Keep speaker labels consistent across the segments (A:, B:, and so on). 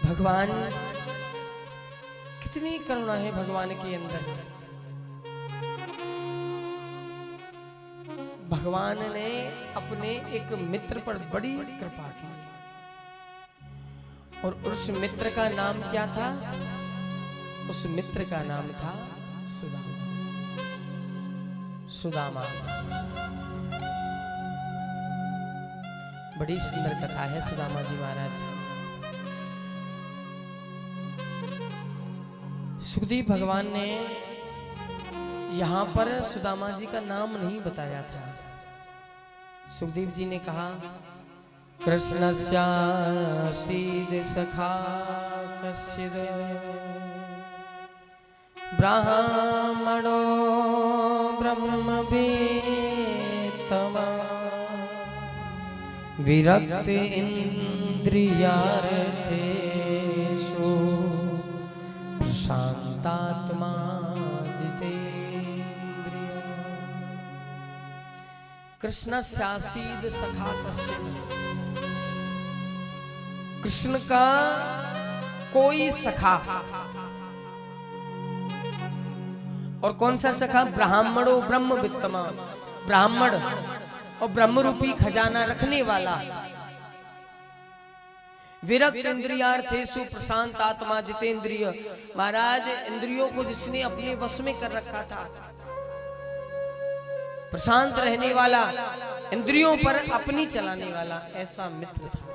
A: भगवान, कितनी करुणा है भगवान के अंदर। भगवान ने अपने एक मित्र पर बड़ी कृपा की और उस मित्र का नाम क्या था? उस मित्र का नाम था सुदामा। सुदामा बड़ी सुंदर कथा है सुदामा जी महाराज की। सुखदेव भगवान ने यहां पर सुदामा जी का नाम नहीं बताया था। सुखदेव जी ने कहा कृष्णस्यासीद सखा कश्चिद ब्राह्मणो ब्रह्मवेत्तमा विरक्त इंद्रियार्थेषु शांतात्मा जितेन्द्रिय। कृष्णस्यासीद सखा कश्चिद, कृष्ण का कोई सखा। और कौन सा सखा? ब्राह्मणो ब्रह्मवित्तमा, ब्राह्मण और ब्रह्म रूपी खजाना रखने वाला। विरक्त इंद्रियार्थेषु प्रशांत आत्मा जितेंद्रिय। महाराज, इंद्रियों को जिसने अपने वश में कर रखा था, प्रशांत रहने वाला, इंद्रियों पर अपनी चलाने वाला, ऐसा मित्र था।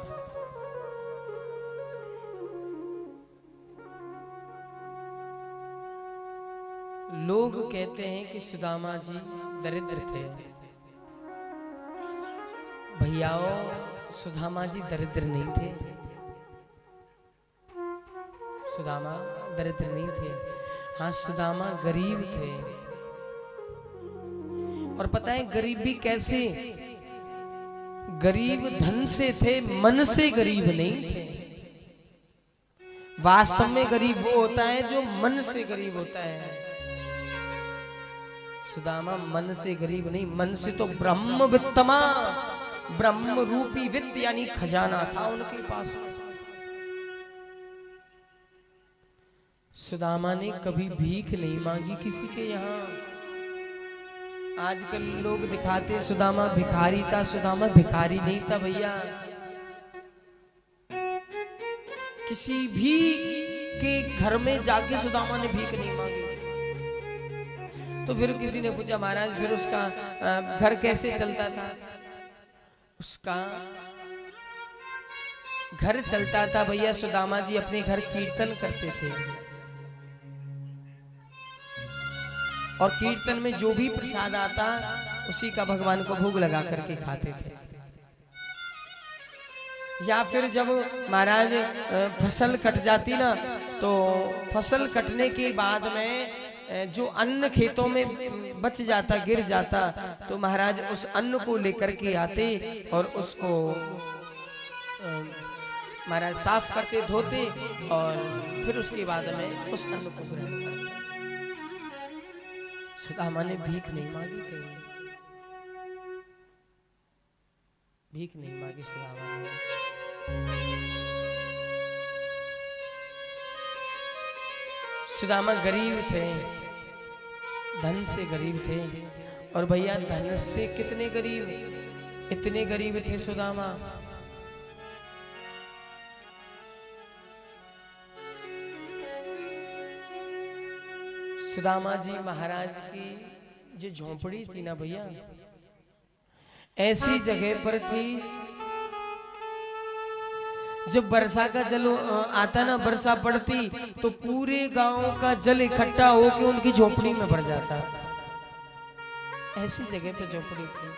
A: लोग कहते हैं कि सुदामा जी दरिद्र थे। भैयाओ, सुदामा जी दरिद्र नहीं थे। सुदामा दरिद्र नहीं थे। हाँ, सुदामा गरीब थे। और पता है गरीब भी कैसे? गरीब धन से थे, मन से गरीब नहीं थे। वास्तव में गरीब वो होता है जो मन से गरीब होता है। सुदामा मन से गरीब नहीं, मन से तो ब्रह्मवित्तमा, ब्रह्म रूपी वित्त यानी खजाना था उनके पास। सुदामा ने कभी भीख नहीं मांगी किसी के यहाँ। आजकल लोग दिखाते सुदामा भिखारी था, सुदामा भिखारी नहीं था भैया। किसी भी के घर में जाके सुदामा ने भीख नहीं मांगी। तो फिर किसी ने पूछा महाराज फिर उसका घर कैसे चलता था? उसका घर चलता था भैया, सुदामा जी अपने घर कीर्तन करते थे और कीर्तन में जो भी प्रसाद आता उसी का भगवान को भोग लगा करके खाते थे। या फिर जब महाराज फसल कट जाती ना, तो फसल कटने के बाद में जो अन्न खेतों में बच जाता, गिर जाता, तो महाराज उस अन्न को लेकर के आते और उसको महाराज साफ करते, धोते और फिर उसके बाद में उस अन्न को ग्रहण करते। सुदामा ने भीख नहीं मांगी कहीं, भीख नहीं मांगी सुदामा ने। सुदामा गरीब थे, धन से गरीब थे। और भैया धन से कितने गरीब, इतने गरीब थे सुदामा। सुदामा जी महाराज की जो झोंपड़ी थी ना भैया, ऐसी जगह पर थी जब वर्षा का जल आता ना, वर्षा पड़ती तो पूरे गांव का जल इकट्ठा होकर उनकी झोपड़ी में भर जाता। ऐसी जगह पे झोपड़ी थी।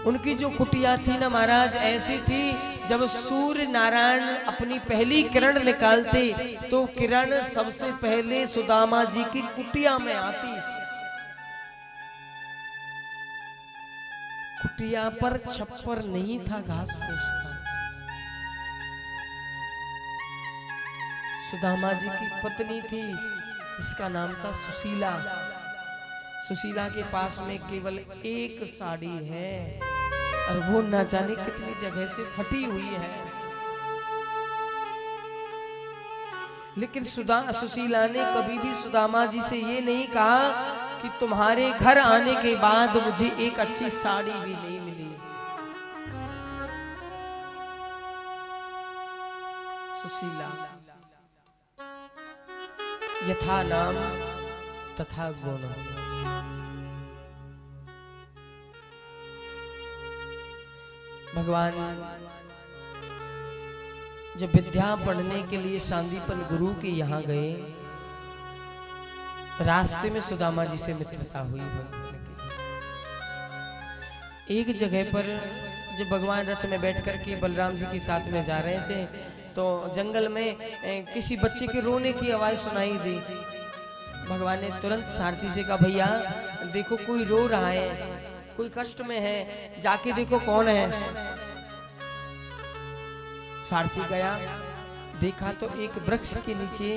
A: उनकी जो कुटिया थी ना महाराज, ऐसी थी जब सूर्य नारायण अपनी पहली किरण निकालते तो किरण सबसे पहले सुदामा जी की कुटिया में आती। कुटिया पर छप्पर नहीं था घास फूस का। सुदामा जी की पत्नी थी, इसका नाम था सुशीला। सुशीला के पास में केवल एक साड़ी है और वो न जाने कितनी जगह से फटी हुई है। लेकिन सुशीला ने कभी भी सुदामा जी से ये नहीं कहा कि तुम्हारे घर आने के बाद मुझे एक अच्छी साड़ी भी नहीं मिली। सुशीला यथा नाम तथा गुण। भगवान जब विद्या पढ़ने के लिए सांदीपन गुरु के यहाँ गए, रास्ते में सुदामा जी से मित्रता हुई। एक जगह पर जब भगवान रथ में बैठ कर के बलराम जी के साथ में जा रहे थे, तो जंगल में किसी बच्चे के रोने की आवाज सुनाई दी। भगवान ने तुरंत सारथी से कहा, भैया देखो कोई रो रहा है, कोई कष्ट में है, जाके देखो कौन है। सारथी गया, देखा तो एक वृक्ष के नीचे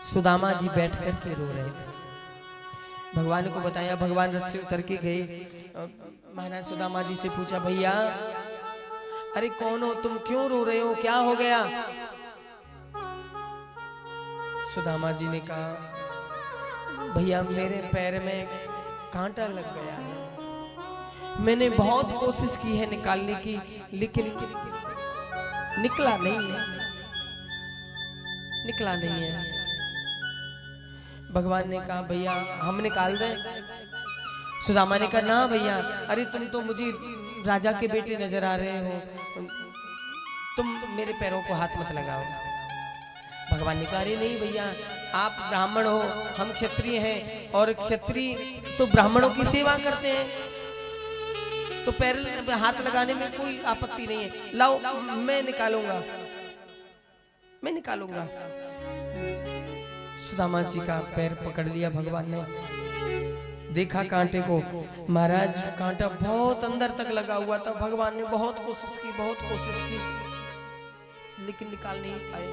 A: सुदामा जी बैठ कर के रो रहे थे। भगवान को बताया, भगवान रथ से उतर के गए, महाराज सुदामा जी से पूछा, भैया अरे कौन हो तुम, क्यों रो रहे हो, क्या हो गया? सुदामा जी ने कहा, भैया मेरे पैर में कांटा लग गया है, मैंने बहुत कोशिश की है निकालने की, लेकिन निकला नहीं है, निकला नहीं है। भगवान ने कहा, भैया हम निकाल दें? सुदामा ने कहा, ना भैया, अरे तुम तो मुझे राजा के बेटे नजर आ रहे हो, तुम मेरे पैरों को हाथ मत लगाओ। भगवान ने कहा, अरे नहीं भैया, आप ब्राह्मण हो, हम क्षत्रिय हैं, और क्षत्रिय तो ब्राह्मणों की सेवा करते हैं, तो पैर हाथ लगाने में कोई आपत्ति नहीं है, लाओ मैं निकालूंगा, मैं निकालूंगा। सुदामा जी का पैर पकड़ लिया भगवान ने, देखा कांटे को, महाराज कांटा बहुत अंदर तक लगा हुआ था। भगवान ने बहुत कोशिश की, बहुत कोशिश की, लेकिन निकाल नहीं पाए।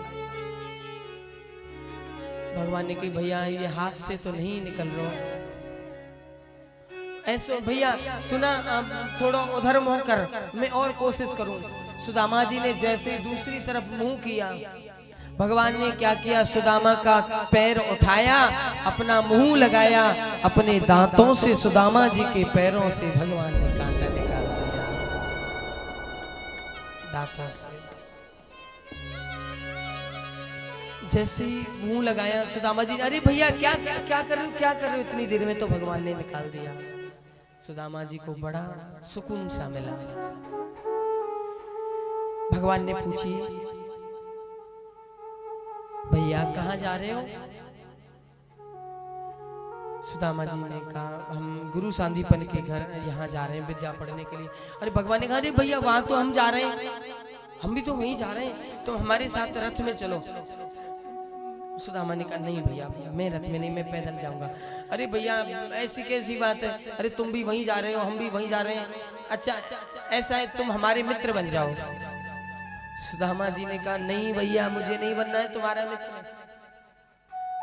A: भगवान ने कहा, भैया ये हाथ से तो नहीं निकल रहा, ऐसे भैया तू ना थोड़ा उधर मुंह कर, मैं और कोशिश करूं। सुदामा जी ने जैसे दूसरी तरफ मुंह किया, भगवान ने क्या किया, सुदामा का पैर उठाया, अपना मुंह लगाया, अपने दांतों से सुदामा जी के पैरों से भगवान ने कांटा निकाल दिया, दांतों से। जैसे ही मुंह लगाया सुदामा जी, अरे भैया क्या क्या क्या कर रहे हो, क्या कर रहे हो? इतनी देर में तो भगवान ने निकाल दिया। सुदामा जी को बड़ा सुकून सा मिला। भगवान ने पूछी, भैया कहाँ जा रहे हो? सुदामा जी ने कहा, हम गुरु सांदीपन के घर यहाँ जा रहे हैं विद्या पढ़ने के लिए। अरे भगवान ने कहा, अरे भैया वहां तो हम जा रहे हैं, हम भी तो वहीं जा रहे हैं, तो हमारे साथ रथ में चलो। सुदामा ने कहा, नहीं भैया मैं रथ में नहीं, मैं पैदल जाऊंगा। अरे भैया ऐसी कैसी बात है, अरे तुम भी वहीं जा रहे हो, हम भी वहीं जा रहे हैं, अच्छा ऐसा है तुम हमारे मित्र बन जाओ। सुदामा जी ने कहा, नहीं भैया मुझे नहीं बनना है तुम्हारा मित्र,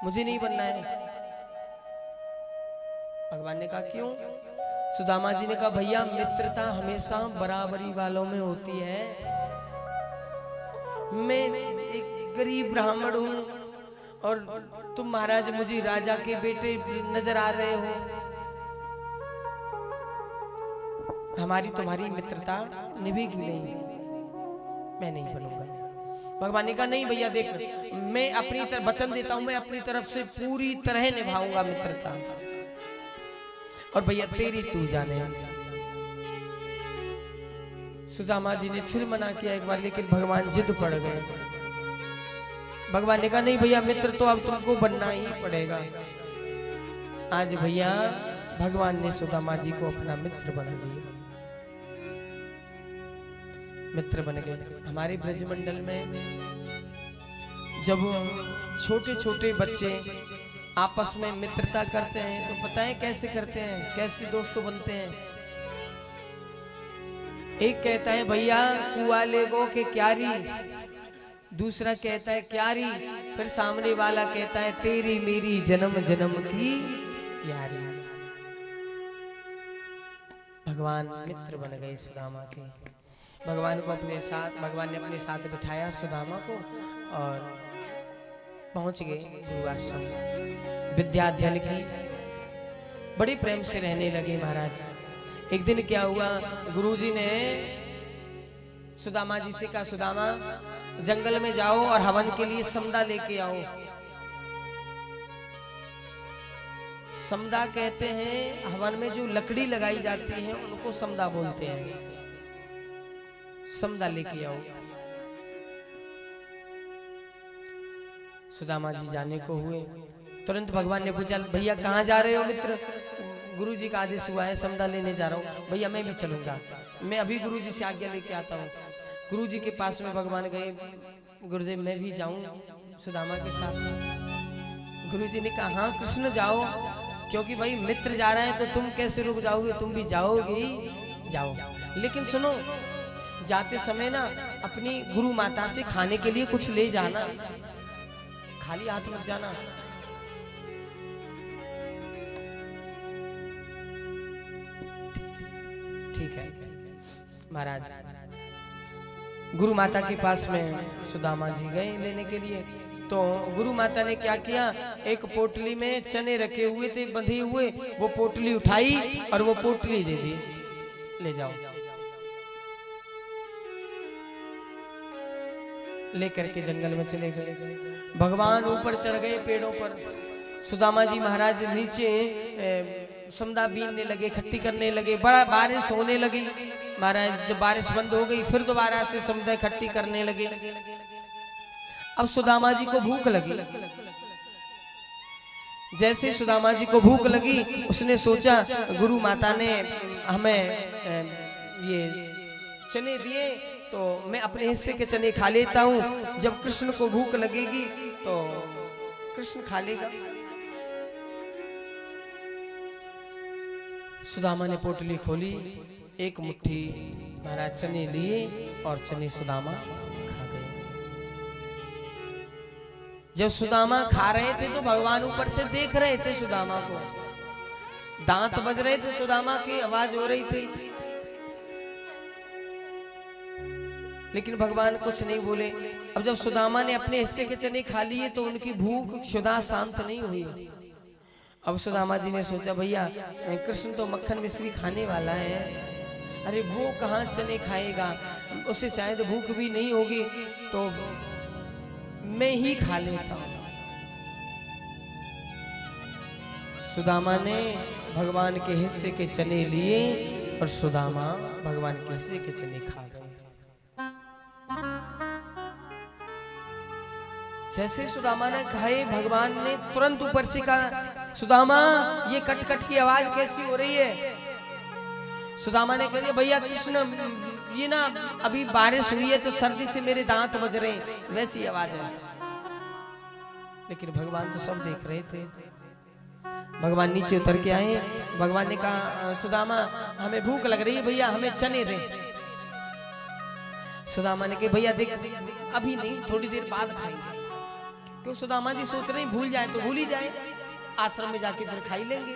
A: मुझे नहीं बनना है। भगवान ने कहा, क्यों? सुदामा जी ने कहा, भैया मित्रता हमेशा बराबरी वालों में होती है, मैं एक गरीब ब्राह्मण हूं और तुम महाराज मुझे राजा के बेटे नजर आ रहे हो, हमारी तुम्हारी मित्रता निभेगी नहीं, मैं नहीं बनूंगा। भगवान ने कहा, नहीं भैया देख, मैं अपनी तरफ वचन देता हूं, मैं अपनी तरफ से पूरी तरह निभाऊंगा मित्रता, और भैया तेरी तू जाने। सुदामा जी ने फिर मना किया एक बार, लेकिन भगवान जिद पड़ गए। भगवान ने कहा, नहीं भैया मित्र तो अब तुमको बनना ही पड़ेगा। आज भैया भगवान ने सुदामा जी को अपना मित्र बना लिया, मित्र बन गए। हमारे ब्रजमंडल में जब छोटे छोटे बच्चे आपस में मित्रता करते हैं तो पता है कैसे करते हैं, कैसे दोस्त बनते हैं? एक कहता है भैया कुआ ले गो के क्यारी, दूसरा कहता है क्यारी, फिर सामने वाला कहता है तेरी मेरी जन्म जन्म की यारी। भगवान मित्र बन गए सुदामा के। भगवान को अपने साथ, भगवान ने अपने साथ बिठाया सुदामा को और पहुंच गए गुरु आश्रम, विद्या अध्ययन की, बड़े प्रेम से रहने लगे महाराज। एक दिन क्या हुआ, गुरुजी ने सुदामा जी से कहा, सुदामा जंगल में जाओ और हवन के लिए समदा लेके आओ। समदा कहते हैं हवन में जो लकड़ी लगाई जाती है उनको समदा बोलते हैं। समदा लेके आओ। सुदामा जी जाने को हुए, तुरंत भगवान ने पूछा, भैया कहाँ जा रहे हो मित्र? गुरु जी का आदेश हुआ है, समदा लेने जा रहा हूँ। भैया मैं भी चलूंगा, मैं अभी गुरु जी से आज्ञा लेके आता हूँ। गुरु जी के पास में भगवान गए, गुरुदेव मैं भी जाऊं सुदामा के साथ। गुरु जी ने कहा हाँ कृष्ण जाओ, क्योंकि भाई मित्र जा रहे हैं तो तुम कैसे रुक जाओगे, तुम भी जाओगे, जाओ। लेकिन सुनो, जाते समय ना अपनी गुरु माता से खाने के लिए कुछ ले जाना, खाली हाथ मत जाना। ठीक है महाराज। गुरु माता के पास में सुदामा जी गए लेने के लिए, तो गुरु माता ने क्या किया, एक पोटली में चने रखे हुए थे बंधे हुए, वो पोटली उठाई और वो पोटली दे दी, ले जाओ। लेकर के जंगल में चले गए। भगवान ऊपर चढ़ गए पेड़ों पर, सुदामा जी महाराज नीचे समदा बीनने लगे, इकट्ठी करने लगे। बड़ा बारिश होने लगी महाराज, जब बारिश बंद हो गई फिर दोबारा से समदा इकट्ठी करने लगे। अब सुदामा जी को भूख लगी। जैसे सुदामा जी को भूख लगी, उसने सोचा गुरु माता ने हमें ये चने दिए तो मैं अपने हिस्से के चने खा लेता हूँ, जब कृष्ण को भूख लगेगी तो कृष्ण खा लेगा। सुदामा ने पोटली खोली, एक मुट्ठी महाराज चने लिए और चने सुदामा खा गए। जब सुदामा खा रहे थे तो भगवान ऊपर से देख रहे थे सुदामा को, दांत बज रहे थे सुदामा की, आवाज हो रही थी, लेकिन भगवान कुछ नहीं बोले। अब जब सुदामा ने अपने हिस्से के चने खा लिए तो उनकी भूख क्षुधा शांत नहीं हुई। अब सुदामा जी ने सोचा भैया कृष्ण तो मक्खन मिश्री खाने वाला है, अरे वो कहाँ चने खाएगा, उसे शायद भूख भी नहीं होगी, तो मैं ही खा लेता हूं। सुदामा ने भगवान के हिस्से के चने लिए और सुदामा भगवान के हिस्से के चने खा गए। जैसे सुदामा ने खाए, भगवान ने तुरंत ऊपर से कहा, सुदामा ये कट कट की आवाज कैसी हो रही है? सुदामा ने कहा भैया कृष्ण ये ना अभी बारिश हुई है तो सर्दी से मेरे दांत बज रहे हैं, वैसी आवाज है। लेकिन भगवान तो सब देख रहे थे। भगवान नीचे उतर के आए, भगवान ने कहा सुदामा हमें भूख लग रही है, भैया हमें चने दे। सुदामा ने कहा भैया देख अभी नहीं, थोड़ी देर बाद खाएंगे। क्यों सुदामा जी सोच रहे हैं भूल जाए तो भूल ही जाए, आश्रम में जाके फिर खाई लेंगे।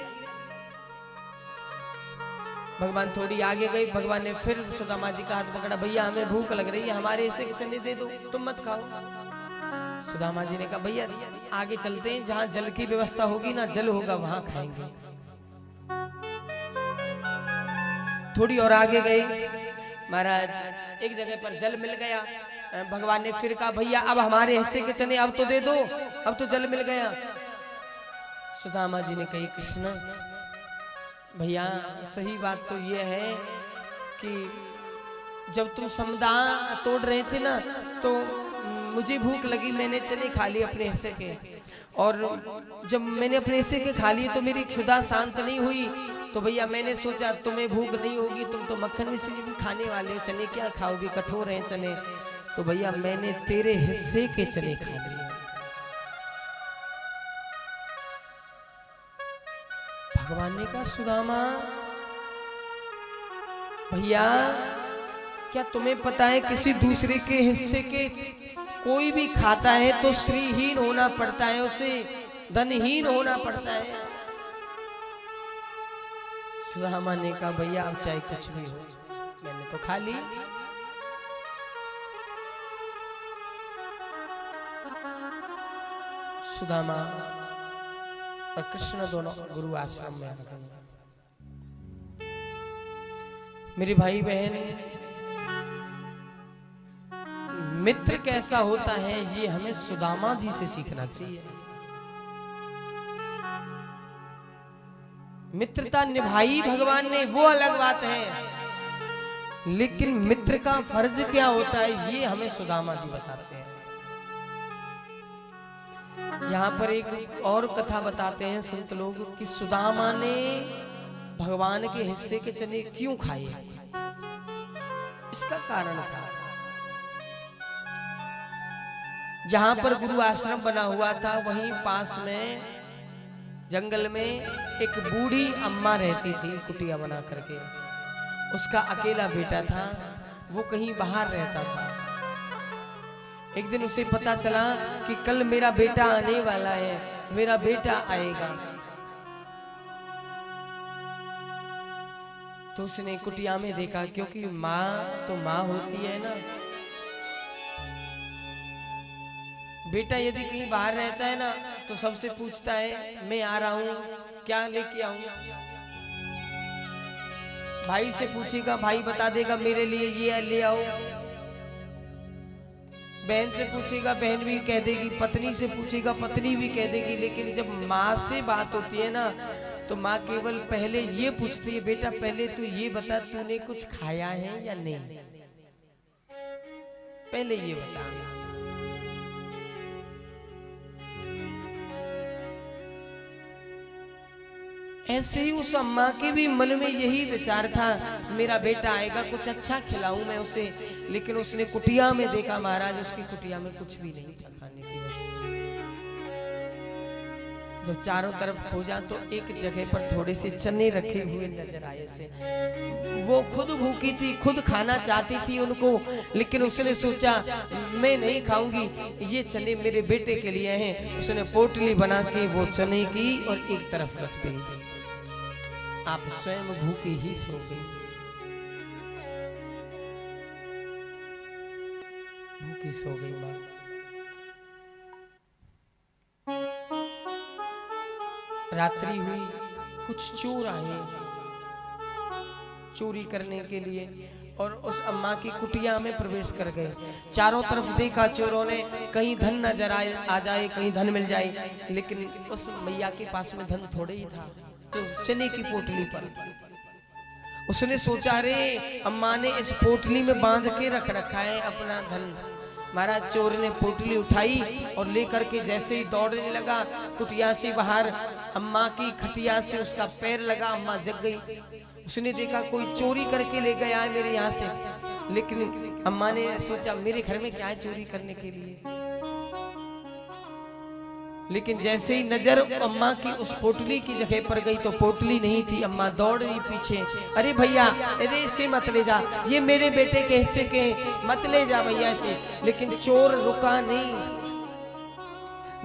A: भगवान थोड़ी आगे गए, भगवान ने फिर सुदामा जी का हाथ पकड़ा, भैया हमें भूख लग रही है, हमारे हिस्से के चने दे दो, तुम मत खाओ। सुदामा जी ने कहा भैया आगे चलते हैं, जहां जल की व्यवस्था होगी ना, जल होगा वहां खाएंगे। थोड़ी और आगे गए महाराज, एक जगह पर जल मिल गया। भगवान ने फिर कहा भैया अब हमारे हिस्से के चने अब तो दे दो, अब तो जल मिल गया। सुदामा जी ने कही कृष्ण भैया सही बात तो ये है कि जब तुम समदा तोड़ रहे थे ना तो मुझे भूख लगी, मैंने चने खा लिए अपने हिस्से के, और जब मैंने अपने हिस्से के खा लिए तो मेरी क्षुधा शांत नहीं हुई, तो भैया मैंने सोचा तुम्हें भूख नहीं होगी, तुम तो मक्खन मिश्री भी खाने वाले हो, चने क्या खाओगे, कठोर हैं चने, तो भैया मैंने तेरे हिस्से के चने खा लिए। भगवान ने कहा सुदामा भैया क्या तुम्हें पता है किसी दूसरे के हिस्से के कोई भी खाता है तो श्रीहीन होना पड़ता है, उसे धनहीन होना पड़ता है। सुदामा ने कहा भैया अब चाहे कुछ भी हो, मैंने तो खा ली। सुदामा और कृष्ण दोनों गुरु आश्रम में आ गए। मेरे भाई बहन, मित्र कैसा होता है ये हमें सुदामा जी से सीखना चाहिए। मित्रता निभाई भगवान ने वो अलग बात है, लेकिन मित्र का फर्ज क्या होता है ये हमें सुदामा जी बताते हैं। यहाँ पर एक और कथा बताते हैं संत लोग कि सुदामा ने भगवान के हिस्से के चने क्यों खाए। इसका कारण था, जहां पर गुरु आश्रम बना हुआ था वहीं पास में जंगल में एक बूढ़ी अम्मा रहती थी, कुटिया बना करके। उसका अकेला बेटा था, वो कहीं बाहर रहता था। एक दिन उसे पता चला कि कल मेरा बेटा आने वाला है, मेरा बेटा आएगा। तो उसने कुटिया में देखा, क्योंकि माँ तो माँ होती है ना। बेटा यदि कहीं बाहर रहता है ना तो सबसे पूछता है मैं आ रहा हूं, क्या लेके आऊं। भाई से पूछेगा, भाई बता देगा मेरे लिए ये ले आओ। बहन से पूछेगा, बहन भी कह देगी। पत्नी से पूछेगा, पत्नी भी कह देगी। लेकिन जब माँ से बात होती है ना तो माँ केवल पहले ये पूछती है, बेटा पहले तू ये बता तूने कुछ खाया है या नहीं, पहले ये बता। ऐसे ही उस अम्मा के भी मन में यही विचार था, मेरा बेटा आएगा, कुछ अच्छा खिलाऊं मैं उसे। लेकिन उसने कुटिया में देखा, महाराज उसकी कुटिया में कुछ भी नहीं था खाने की वस्तु। जब चारों तरफ खोजा तो एक जगह पर थोड़े से चने रखे हुए नजर आए उसे। वो खुद भूखी थी, खुद खाना चाहती थी उनको, लेकिन उसने सोचा मैं नहीं खाऊंगी, ये चने मेरे बेटे के लिए हैं। उसने पोटली बना के वो चने की और एक तरफ रख दी। आप स्वयं भूखे ही सो गए, भूखी सो गई मां। रात्रि हुई, कुछ चोर आए चोरी करने के लिए और उस अम्मा की कुटिया में प्रवेश कर गए। चारों तरफ देखा चोरों ने, कहीं धन नजर आ जाए, कहीं धन मिल जाए। लेकिन उस मैया के पास में धन थोड़े ही था। तो चने की पोटली पर उसने सोचा, रे अम्मा ने इस पोटली में बांध के रख रखा है अपना धन। महाराज चोर ने पोटली उठाई और लेकर के जैसे ही दौड़ने लगा कुटिया से बाहर, अम्मा की खटिया से उसका पैर लगा, अम्मा जग गई। उसने देखा कोई चोरी करके ले गया है मेरे यहाँ से। लेकिन अम्मा ने सोचा मेरे घर में क्या है चोरी करने के लिए। लेकिन जैसे ही नजर अम्मा की उस पोटली की जगह पर गई तो पोटली नहीं थी। अम्मा दौड़ रही पीछे, अरे भैया अरे इसे मत ले जा, ये मेरे बेटे के हिस्से के, मत ले जा भैया इसे। लेकिन चोर रुका नहीं।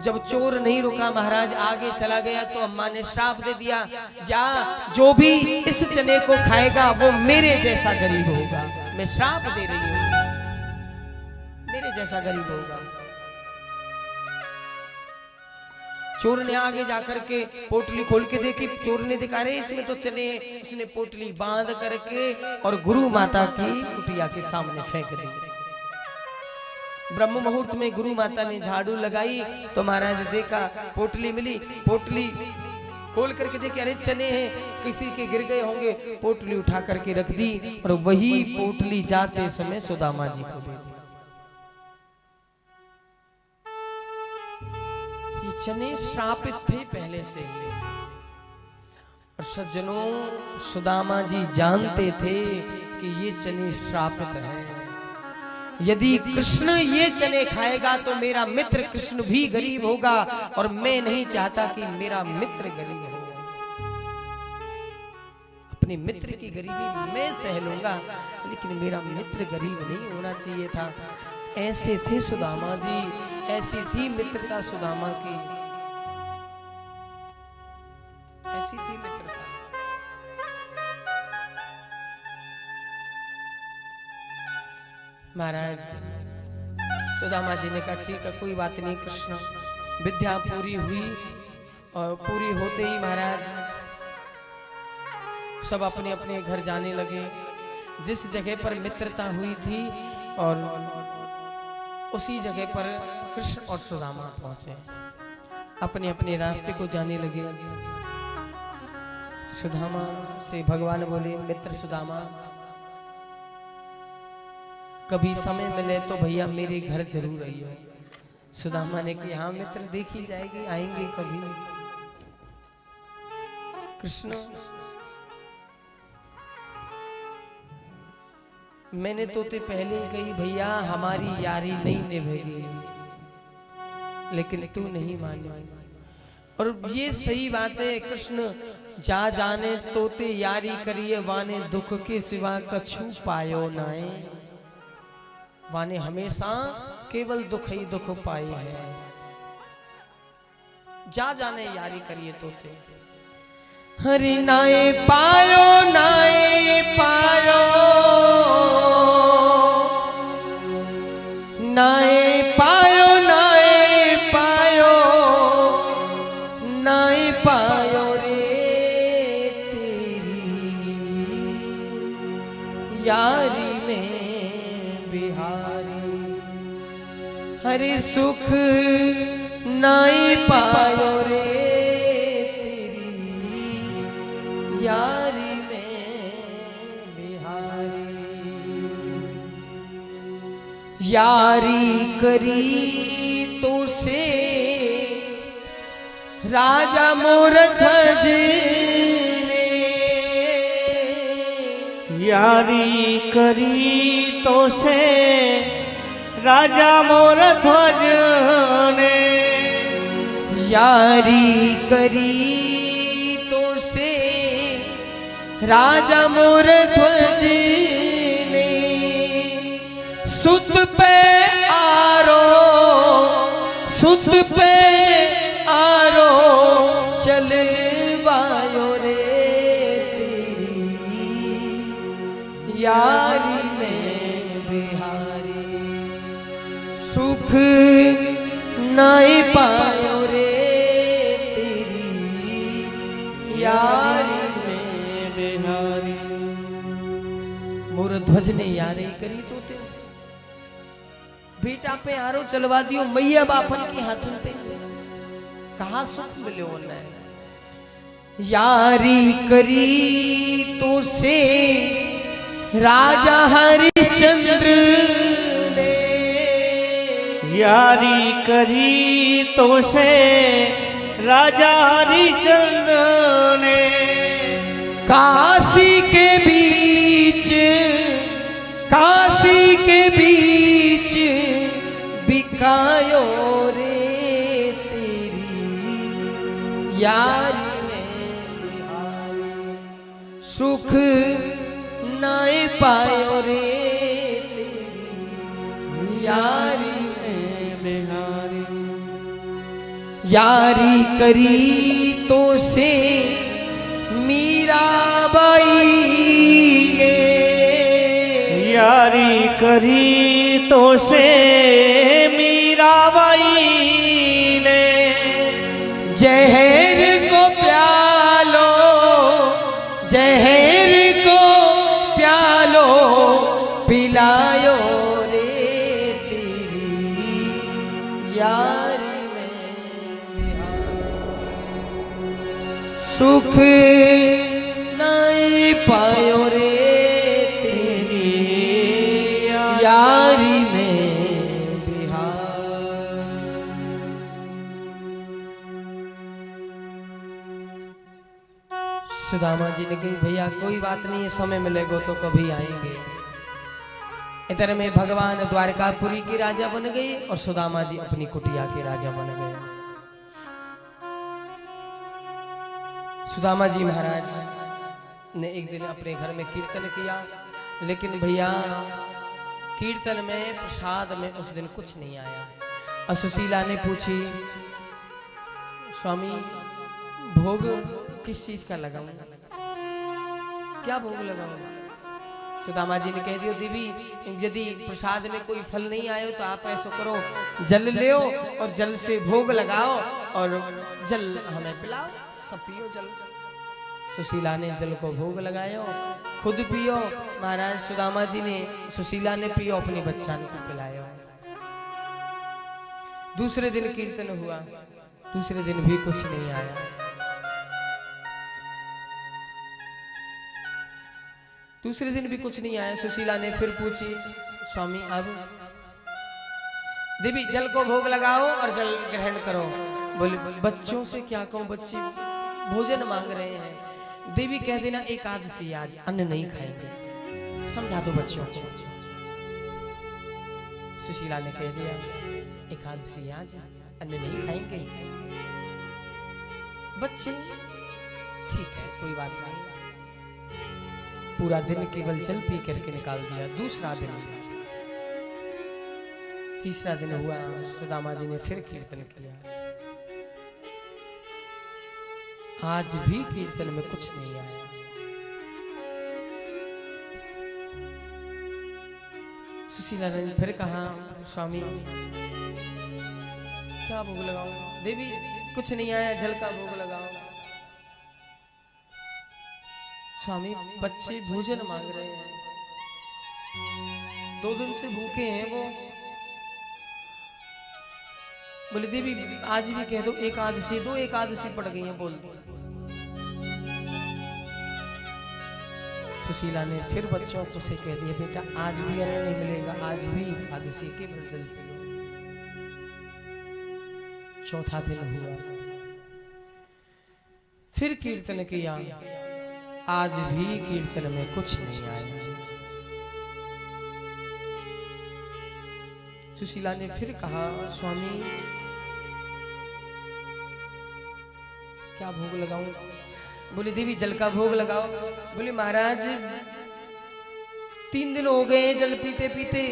A: जब चोर नहीं रुका, महाराज आगे चला गया तो अम्मा ने श्राप दे दिया, जा जो भी इस चने को खाएगा वो मेरे जैसा गरीब होगा। मैं श्राप दे रही हूँ, मेरे जैसा गरीब होगा। चोर ने आगे जाकर के पोटली खोल के देखी, चोर ने देखा रे इसमें तो चने। उसने पोटली बांध करके और गुरु माता की कुटिया के सामने फेंक दी। ब्रह्म मुहूर्त में गुरु माता ने झाड़ू लगाई तो महाराज देखा पोटली मिली। पोटली खोल करके देखे, अरे चने हैं, किसी के गिर गए होंगे। पोटली उठा करके रख दी और वही पोटली जाते समय सुदामा जी को दे दी। चने श्रापित थे पहले से ही। और सज्जनों सुदामा जी जानते थे कि ये चने श्रापित हैं। यदि कृष्ण ये चने खाएगा तो मेरा मित्र कृष्ण भी गरीब होगा, और मैं नहीं चाहता कि मेरा मित्र गरीब हो। अपने मित्र की गरीबी मैं सह लूंगा, लेकिन मेरा मित्र गरीब नहीं होना चाहिए था। ऐसे थे सुदामा जी, ऐसी थी मित्रता सुदामा की, ऐसी थी मित्रता। महाराज सुदामा जी ने कहा ठीक है कोई बात नहीं कृष्ण, विद्या पूरी हुई और पूरी होते ही महाराज सब अपने अपने घर जाने लगे। जिस जगह पर मित्रता हुई थी और उसी जगह पर कृष्ण और सुदामा पहुंचे, अपने अपने रास्ते को जाने लगे। सुदामा से भगवान बोले, मित्र सुदामा, कभी समय मिले तो भैया मेरे घर जरूर आइयो। सुदामा ने कहा, हाँ मित्र, देखी जाएगी, आएंगे कभी। कृष्ण, मैंने तो ते पहले ही कही भैया हमारी यारी नहीं निभेगी, लेकिन तू नहीं मानी। और ये सही बात है। कृष्ण जा जाने तोते यारी करिए, वाने दुख के सिवा कछु पायो नाए। वाने हमेशा केवल दुख ही दुख पाए हैं। जा जाने यारी करिए तोते। हरि नाए पायो, नाए पायो, नाए पायो, नाए पायो, नाए पायो रे तेरी यारी में बिहारी। हरि सुख नाई पायो रे तेरी यारी में बिहारी। यारी करी तो से राजा मोर ध्वज ने।
B: यारी करी तो से राजा मोर ध्वज ने।
A: यारी करी तो से राजा मोर ध्वज ने। सुत पे आरो, सुत पे आरो चलवायो रे तेरी यारी में बिहारी। सुख नहीं पायो रे तेरी यारी में बिहारी। मोर ध्वज ने यारी करी तो ते बेटा पे आरो चलवा दियो, मैया बापन के हाथन पे कहा सुख मिलो न। यारी करी तो से राजा हरिश्चंद्र ने।
B: यारी करी तो से राजा हरिश्चंद्र ने।
A: काशी के बीच, काशी के बीच बिकायो रे तेरी यारी में बिहारी। सुख नहीं पायो रे तेरी यारी में बिहारी। यारी करी तो से मीराबाई ने।
B: यारी करी तो से मीराबाई ने।
A: जहर को प्यालो, जहर को प्यालो पिलायो रे तेरी यारी में बिहारी। सुख नहीं पायो रे तेरी यारी में बिहार। सुदामा जी ने कही, भैया कोई बात नहीं है, समय मिलेगा तो कभी आएंगे। इधर में भगवान द्वारकापुरी के राजा बन गए और सुदामा जी अपनी कुटिया के राजा बन गए। सुदामा जी महाराज ने एक दिन अपने घर में कीर्तन किया, लेकिन भैया कीर्तन में प्रसाद में उस दिन कुछ नहीं आया। सुशीला ने पूछी, स्वामी भोग किस चीज का लगाऊं, क्या भोग लगाऊं? सुदामा जी ने कह दियो देवी यदि प्रसाद में कोई फल नहीं आयो तो आप ऐसा करो जल ले और जल से भोग लगाओ और जल हमें पिलाओ, सब पियो जल। सुशीला ने जल को भोग लगायो, खुद पियो, महाराज सुदामा जी ने सुशीला ने पियो, अपनी बच्चा ने पिलायो। दूसरे दिन कीर्तन हुआ, दूसरे दिन भी कुछ नहीं आया। दूसरे दिन भी कुछ नहीं आया। सुशीला ने फिर पूछी स्वामी अब देवी जल को भोग लगाओ और जल ग्रहण करो। बोले बच्चों से क्या कहूं, बच्चे भोजन मांग रहे हैं। देवी कह देना एकादशी आज अन्न नहीं खाएंगे, समझा दो बच्चों को। सुशीला ने कह दिया एकादशी आज अन्न नहीं खाएंगे। बच्चे ठीक है कोई बात नहीं। पूरा दिन केवल जल पी करके निकाल दिया। दूसरा दिन, तीसरा दिन हुआ, सुदामा जी ने फिर कीर्तन किया। आज भी कीर्तन में कुछ नहीं आया। सुशीला ने फिर कहा स्वामी क्या भोग लगाऊं? देवी कुछ नहीं आया, जल का भोग लगाओ। स्वामी बच्चे भोजन मांग रहे हैं, 2 दिन से भूखे हैं वो। बोले देवी आज भी कह दो एकादशी, 2 एकादशी पड़ गई हैं बोल। सुशीला ने फिर बच्चों को से कह दिया बेटा आज भी अन्न नहीं मिलेगा, आज भी एकादशी के जल पियो। चौथा दिन हुआ, फिर कीर्तन किया, आज भी कीर्तन में कुछ नहीं आया। सुशीला ने फिर कहा स्वामी क्या भोग लगाऊं? बोले देवी जल का भोग लगाओ। बोले महाराज 3 दिन हो गए जल पीते पीते,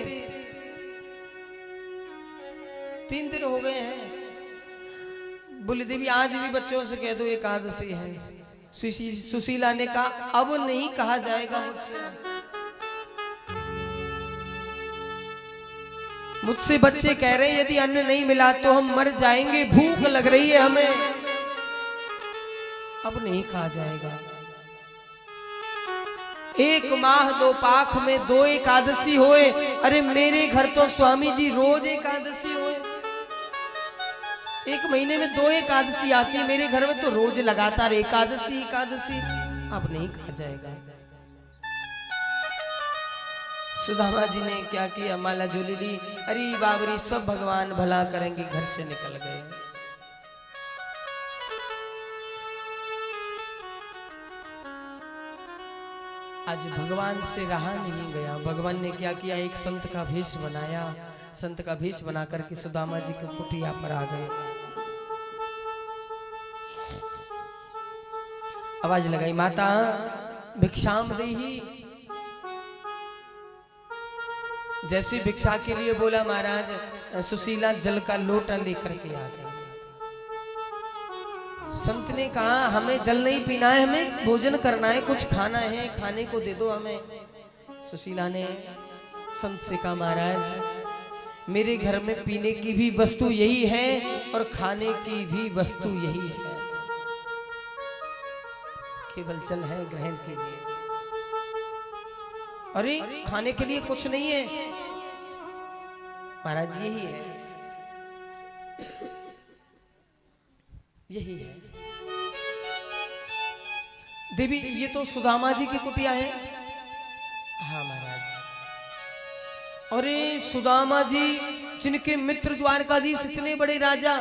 A: 3 दिन हो गए हैं। बोले देवी आज भी बच्चों से कह दो एकादशी है। सुशीला ने कहा अब नहीं कहा जाएगा मुझसे बच्चे कह रहे हैं यदि अन्न नहीं मिला तो हम मर जाएंगे, भूख लग रही है हमें, अब नहीं कहा जाएगा। 1 माह 2 पाख में 2 एकादशी होए। अरे मेरे घर तो स्वामी जी रोज एकादशी होए, 1 महीने में 2 एकादशी आती है, मेरे घर में तो रोज लगातार एकादशी एकादशी, अब नहीं कहा जाएगा। सुदामा जी ने क्या किया, माला झोली ली, अरे बाबरी सब भगवान भला करेंगे, घर से निकल गए। आज भगवान से रहा नहीं गया। भगवान ने क्या किया, एक संत का भेष बनाया, संत का भेष बना करके सुदामा जी की कुटिया पर आ गए। आवाज लगाई माता भिक्षाम देही। जैसे भिक्षा के लिए बोला महाराज सुशीला जल का लोटा लेकर के आ गई। संत ने कहा हमें जल नहीं पीना है, हमें भोजन करना है, कुछ खाना है, खाने को दे दो हमें। सुशीला ने संत से कहा महाराज मेरे घर में पीने की भी वस्तु यही है और खाने की भी वस्तु यही है, केवल जल है ग्रहण के लिए। अरे खाने के लिए कुछ नहीं है महाराज, यही है, यही है। देवी ये तो सुदामा जी की कुटिया है। हाँ महाराज। अरे सुदामा जी जिनके मित्र द्वारकाधीश इतने बड़े राजा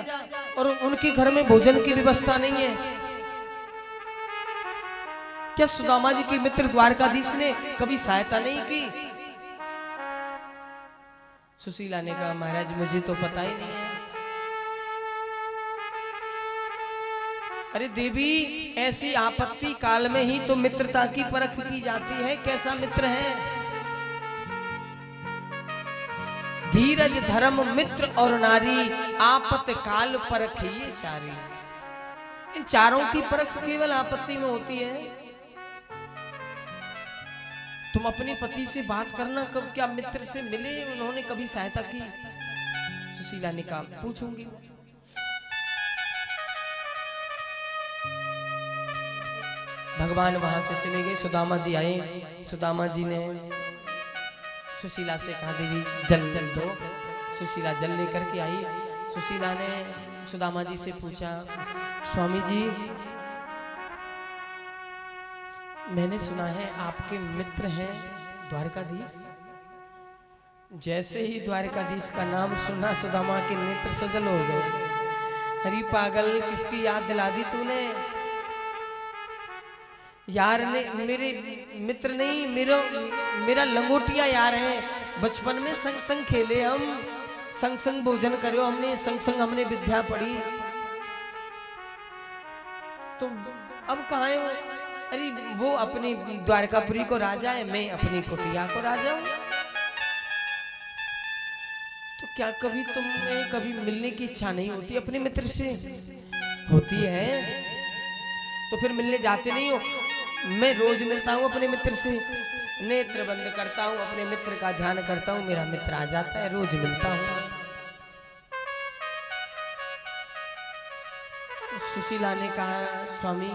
A: और उनके घर में भोजन की व्यवस्था नहीं है, क्या सुदामा जी के मित्र द्वारकाधीश ने कभी सहायता नहीं की? सुशीला ने कहा महाराज मुझे तो पता ही नहीं है। अरे देवी ऐसी आपत्ति काल में ही तो मित्रता की परख की जाती है, कैसा मित्र है। धीरज धर्म मित्र और नारी आपत काल परख ये चारी। इन चारों की परख केवल आपत्ति में होती है। तुम अपने पति से बात करना, कब क्या मित्र से मिले, उन्होंने कभी सहायता की? सुशीला ने कहा पूछूंगी। भगवान वहां से चले गए, सुदामा जी आए। सुदामा जी ने सुशीला से कहा देवी जल जल दो। सुशीला जल लेकर के आई। सुशीला ने सुदामा जी से पूछा, स्वामी जी मैंने सुना है आपके मित्र हैं द्वारकाधीश। जैसे ही द्वारकाधीश का नाम सुना सुदामा के नेत्र सजल हो गए। अरे पागल, किसकी याद दिला दी तूने? यार ने मेरे मित्र नहीं, मेरा लंगोटिया यार है। बचपन में संग संग खेले हम, संग संग भोजन करो हमने, संग संग हमने विद्या पढ़ी। तो अब कहाँ है वो? अरे वो अपनी द्वारकापुरी को राजा है, मैं अपनी कुटिया को राजा हूं। तो क्या कभी तुम्हें कभी मिलने की इच्छा नहीं होती अपने मित्र से? होती है तो फिर मिलने जाते नहीं हो? मैं रोज मिलता हूँ अपने मित्र से, नेत्र बंद करता हूँ, अपने मित्र का ध्यान करता हूँ, मेरा मित्र आ जाता है, रोज मिलता हूँ। सुशीला ने कहा स्वामी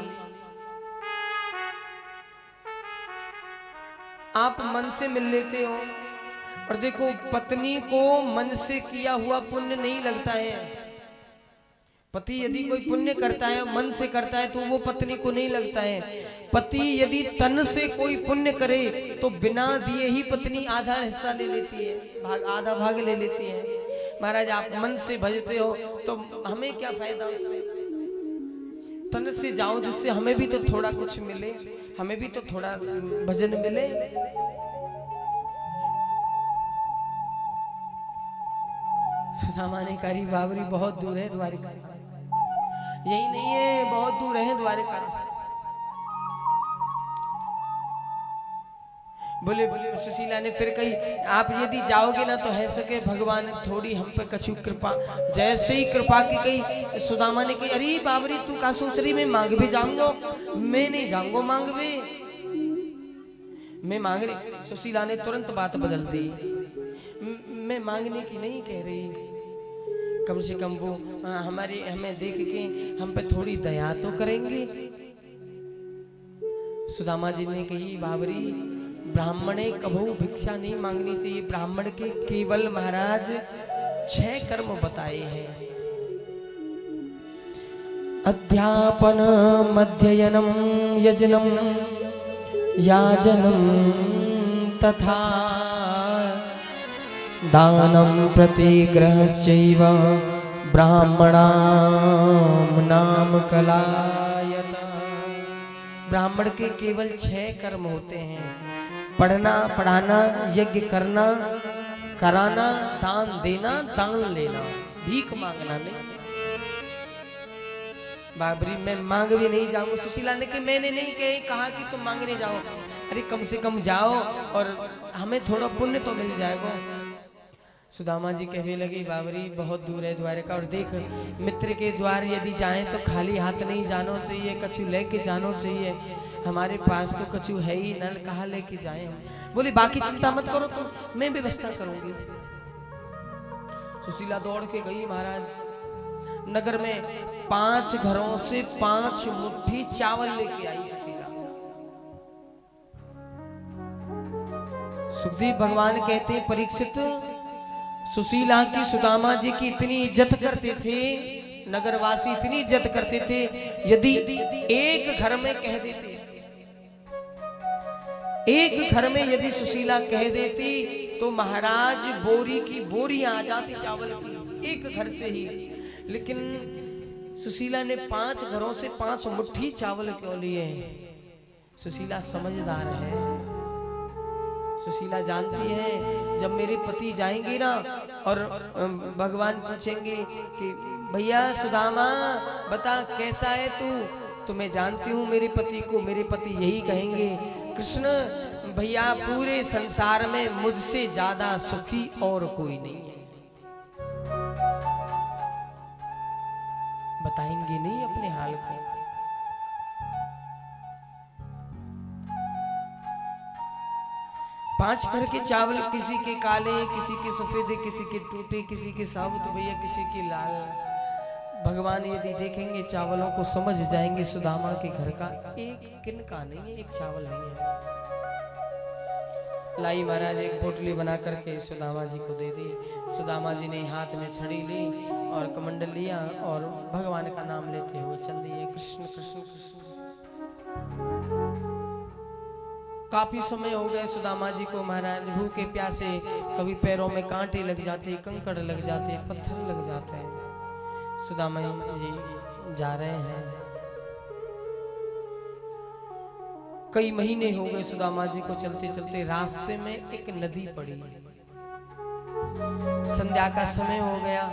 A: आप मन से मिल लेते हो, और देखो पत्नी को मन से किया हुआ पुण्य नहीं लगता है। पति यदि कोई पुण्य करता है, मन से करता है, तो वो पत्नी को नहीं लगता है। पति यदि तन से कोई पुण्य करे तो बिना दिए ही पत्नी आधा हिस्सा ले लेती है, आधा भाग ले लेती है। महाराज आप मन से भजते हो तो हमें क्या फायदा उससे? तन से जाओ जिससे हमें भी तो थोड़ा कुछ मिले, हमें भी तो थोड़ा भजन मिले। सुदामा ने कहा बाबरी बहुत दूर है द्वारिका, यही नहीं है बहुत दूर है द्वारिका। बोले सुशीला ने फिर कही आप यदि जाओगे ना तो है सके भगवान थोड़ी हम पे कछु कृपा। जैसे ही कृपा की कही सुदामा ने कही अरे बाबरी तू क्या सोच रही, मैं मांग भी जाऊंगा? मैं नहीं जाऊंगा मांग भी, मैं मांग रही। सुशीला ने तुरंत बात बदल दी, मैं मांगने की नहीं कह रही, कम से कम वो हमें देख के हम पे थोड़ी दया तो करेंगे। सुदामा जी ने कही बाबरी ब्राह्मणे कभू भिक्षा नहीं मांगनी चाहिए। ब्राह्मण के केवल महाराज 6 कर्म बताए हैं, अध्यापन मध्ययनम यजनम याजनम तथा दानम प्रतिग्रहश्चैव ब्राह्मणानां कलायत। ब्राह्मण के केवल 6 कर्म होते हैं, पढ़ना पढ़ाना, यज्ञ करना कराना, दान देना दान लेना, भीख मांगना नहीं। बाबरी मैं मांग भी नहीं जाऊंगा। सुशीला ने कि मैंने नहीं कहा कि तुम मांगने जाओ, अरे कम से कम जाओ और हमें थोड़ा पुण्य तो मिल जाएगा। सुदामा जी कहने लगे बाबरी बहुत दूर है द्वारका, और देख मित्र के द्वार यदि जाएं तो खाली हाथ नहीं जाना चाहिए, कछु लेके जाना चाहिए। हमारे पास तो कछु है ही नल, कहाँ लेके जाएं हम। बोली बाकी चिंता मत करो, तो मैं व्यवस्था करूंगी। सुशीला दौड़ के गई महाराज नगर में, 5 घरों से 5 मुट्ठी चावल लेके आई सुशीला। सुखदेव भगवान कहते हैं परीक्षित सुशीला की सुदामा जी की इतनी इज्जत करते थे, नगरवासी इतनी इज्जत करते थे, यदि एक घर में कह देते, एक घर में यदि सुशीला कह देती तो महाराज बोरी की बोरी आ जाती चावल की, एक घर से ही। लेकिन सुशीला ने 5 घरों से 5 मुट्ठी चावल क्यों लिए? सुशीला समझदार है। सुशीला जानती है जब मेरे पति जाएंगे ना और भगवान पूछेंगे कि भैया सुदामा बता कैसा है तू, तो मैं जानती हूँ मेरे पति को, मेरे पति यही कहेंगे कृष्ण भैया पूरे संसार में मुझसे ज्यादा सुखी और कोई नहीं है। बताएंगे नहीं अपने हाल को। 5 भर के चावल, किसी के काले, किसी के सफेद, किसी के टूटे, किसी के साबुत भैया, किसी के लाल। भगवान यदि देखेंगे चावलों को समझ जाएंगे सुदामा के घर का एक किनका नहीं है, एक चावल नहीं है। लाई महाराज एक पोटली बना करके सुदामा जी को दे दी। सुदामा जी ने हाथ में छड़ी ली और कमंडल लिया और भगवान का नाम लेते हुए चल दिए, कृष्ण कृष्ण कृष्ण। काफी समय हो गए सुदामा जी को महाराज भूखे प्यासे, कभी पैरों में कांटे लग जाते, कंकड़ लग जाते, पत्थर लग जाते हैं। सुदामा जी जा रहे हैं, कई महीने हो गए सुदामा जी को चलते चलते। रास्ते में एक नदी पड़ी, संध्या का समय हो गया।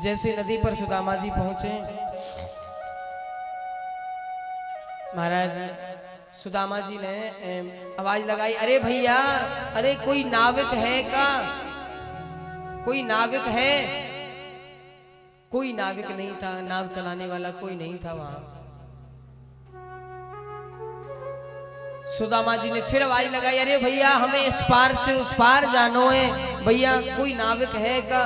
A: जैसे नदी पर सुदामा जी पहुंचे, महाराज सुदामा जी ने आवाज लगाई, अरे भैया, अरे कोई नाविक है का? कोई नाविक है? कोई नाविक नहीं था, नाव चलाने वाला कोई नहीं था वहां। सुदामा जी ने फिर आवाज लगाई, अरे भैया, हमें इस पार से उस पार जानो है, भैया कोई नाविक है का?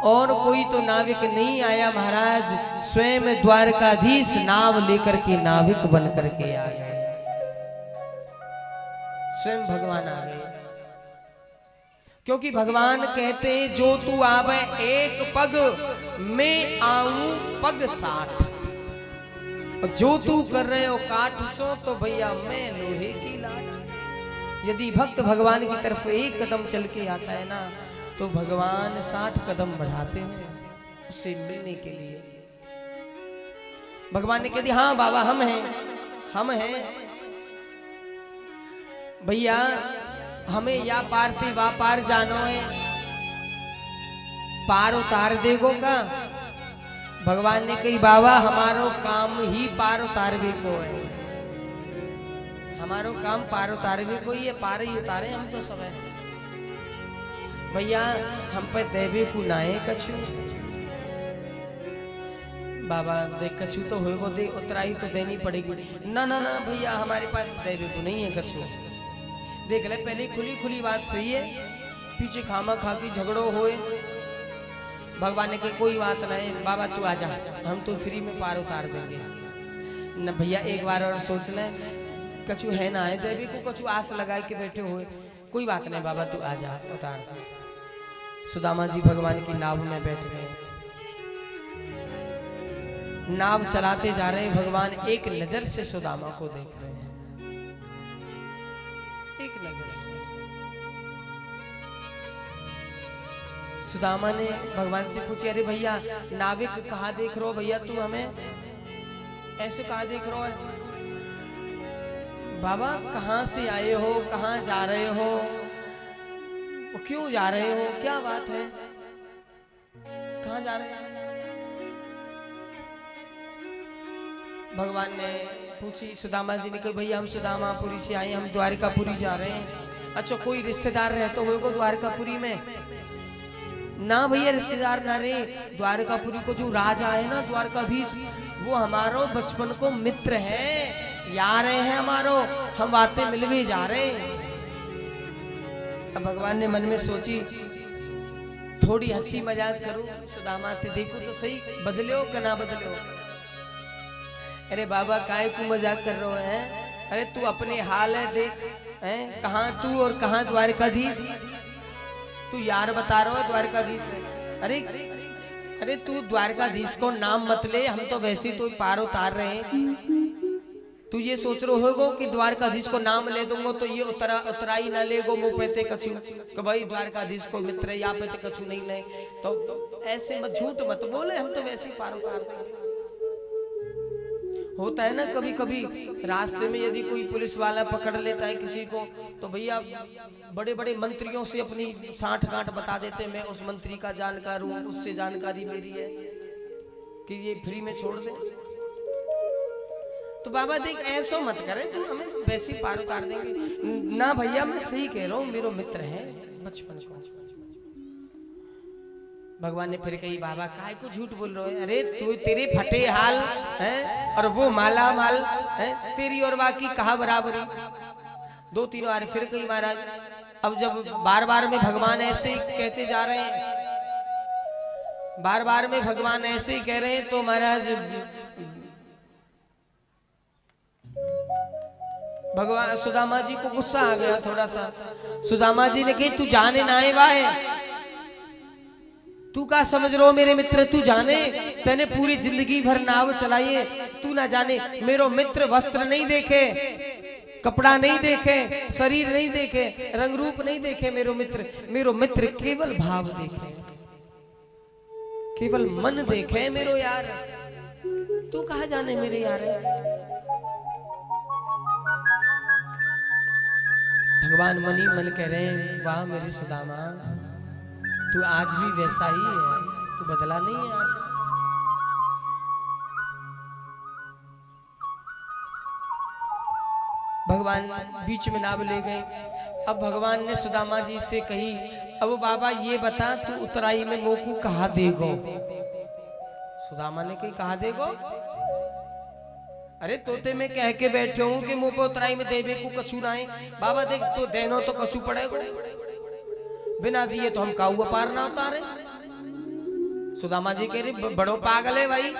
A: और कोई तो नाविक नहीं आया महाराज, स्वयं द्वारकाधीश नाव लेकर के नाविक बन करके आ गए। स्वयं भगवान आ गए, क्योंकि भगवान कहते हैं जो तू आवे एक पग, मैं आऊं पग 60। जो तू कर रहे हो काठ सो, तो भैया मैं लोहे की लाठ। यदि भक्त भगवान की तरफ एक कदम चल के आता है ना, तो भगवान 60 कदम बढ़ाते हैं उससे मिलने के लिए। भगवान ने कह दिया, हाँ बाबा हम हैं, हम हैं भैया, हमें या पार थी वा पार जानो है, पार उतार देगो का? भगवान ने कही, बाबा हमारो काम ही पार उतारवे को है, हमारो काम पार उतारवे को ही है, पार ही उतारे हम तो सब है। भैया हम पे देवे को नाए कछु। बाबा देख कछु तो हो वो दे, उतराई तो देनी पड़ेगी। ना ना ना भैया, हमारे पास देवे को नहीं है कछु। देख ले, पहले खुली खुली बात सही है, पीछे खामा खा की झगड़ो होए। भगवान ने कहा कोई बात नहीं बाबा, तू आजा, हम तो फ्री में पार उतार देंगे। न भैया एक बार और सोच ले, कछु है ना है देवी को, कछु आस लगा के बैठे हुए, कोई बात नहीं बाबा तू आजा, उतार दे। सुदामा जी भगवान की नाव में बैठ गए, नाव चलाते जा रहे हैं। भगवान एक नजर से सुदामा को देख रहे हैं, एक नजर से। सुदामा ने भगवान से पूछा, अरे भैया नाविक कहाँ देख रहे हो भैया, तू हमें ऐसे कहाँ देख रहे हो? बाबा कहाँ से आए हो, कहाँ जा रहे हो, क्यों जा रहे हो, क्या बात है, कहाँ जा रहे हैं? भगवान ने पूछी, सुदामा जी ने कहा भैया हम सुदामापुरी से आए, हम द्वारकापुरी जा रहे हैं। अच्छा कोई रिश्तेदार रहे तो होगा द्वारकापुरी में? ना भैया रिश्तेदार ना रे, द्वारकापुरी को जो राजा है ना द्वारकाधीश, वो हमारो बचपन को मित्र है, यार हैं हमारो, हम बातें मिल भी जा रहे हैं। अब भगवान ने मन में सोची थोड़ी हंसी मजाक करूं, सुदामा ते देखो तो सही, बदलो कि ना बदलो। अरे बाबा काहे को मजाक कर रहे हैं? अरे तू अपने हाल है देख, हैं कहाँ तू और कहाँ द्वारकाधीश, तू यार बता रहा है द्वारकाधीश है। अरे तू द्वारकाधीश को नाम मत ले, हम तो वैसे तो पार उतार रहे हैं। तू ये सोच रहे होगो कि द्वारकाधीश को नाम ले दूंगा तो ये उतराई ना लेगो मुंह पे ते कछु कि भाई द्वारकाधीश को मित्र या पे ते कछु नहीं ले, तो ऐसे मत झूठ मत बोले, हम तो वैसे पार उतार देंगे। होता है ना कभी कभी रास्ते में यदि कोई पुलिस वाला पकड़ लेता है किसी को, तो भैया बड़े बड़े मंत्रियों से अपनी साठ गांठ बता देते, मैं उस मंत्री का जानकार हूँ, उससे जानकारी मेरी है कि ये फ्री में छोड़ दे। तो बाबा देख ऐसा मत करे, तू हमें वैसे पार उतार देंगे। ना भैया मैं सही कह रहा हूँ, मेरे मित्र है बचपन को। भगवान ने फिर कही बाबा काहे को झूठ बोल रहे हो? अरे तू तेरे फटे हाल हैं और वो माला माल है, तेरी और बाकी कहा बराबरी। 2-3 बार फिर कही महाराज। अब जब बार बार में भगवान ऐसे ही कहते जा रहे हैं, बार बार में भगवान ऐसे ही कह रहे हैं, तो महाराज भगवान सुदामा जी को गुस्सा आ गया थोड़ा सा। सुदामा जी ने कही तू जाने ना है वाहे, तू का समझ रो मेरे मित्र, तू जाने तेने पूरी जिंदगी भर नाव चलाई है, तू ना जाने मेरो मित्र वस्त्र नहीं देखे, कपड़ा नहीं देखे, शरीर नहीं देखे, रंग रूप नहीं देखे मेरो मित्र केवल भाव देखे, केवल मन देखे मेरो यार, तू कहा जाने मेरे यार। भगवान मनी मन कह रहे हैं वाह मेरी सुदामा, तू आज भी वैसा ही है, तू बदला नहीं है आज। भगवान बीच में नाव ले गए। अब भगवान ने सुदामा जी से कही अब बाबा ये बता तू उतराई में मोकू कहा देगो। सुदामा ने कही कहा देगो, अरे तोते में कह के बैठे हूं कि मुंह पे उतराई में देवे को कछु ना है। बाबा देख तो देनो तो कछु पड़ेगो, बिना दिए तो हम काऊ पार ना उतारे। सुदामा जी कह रहे बड़ो पागल है भाई,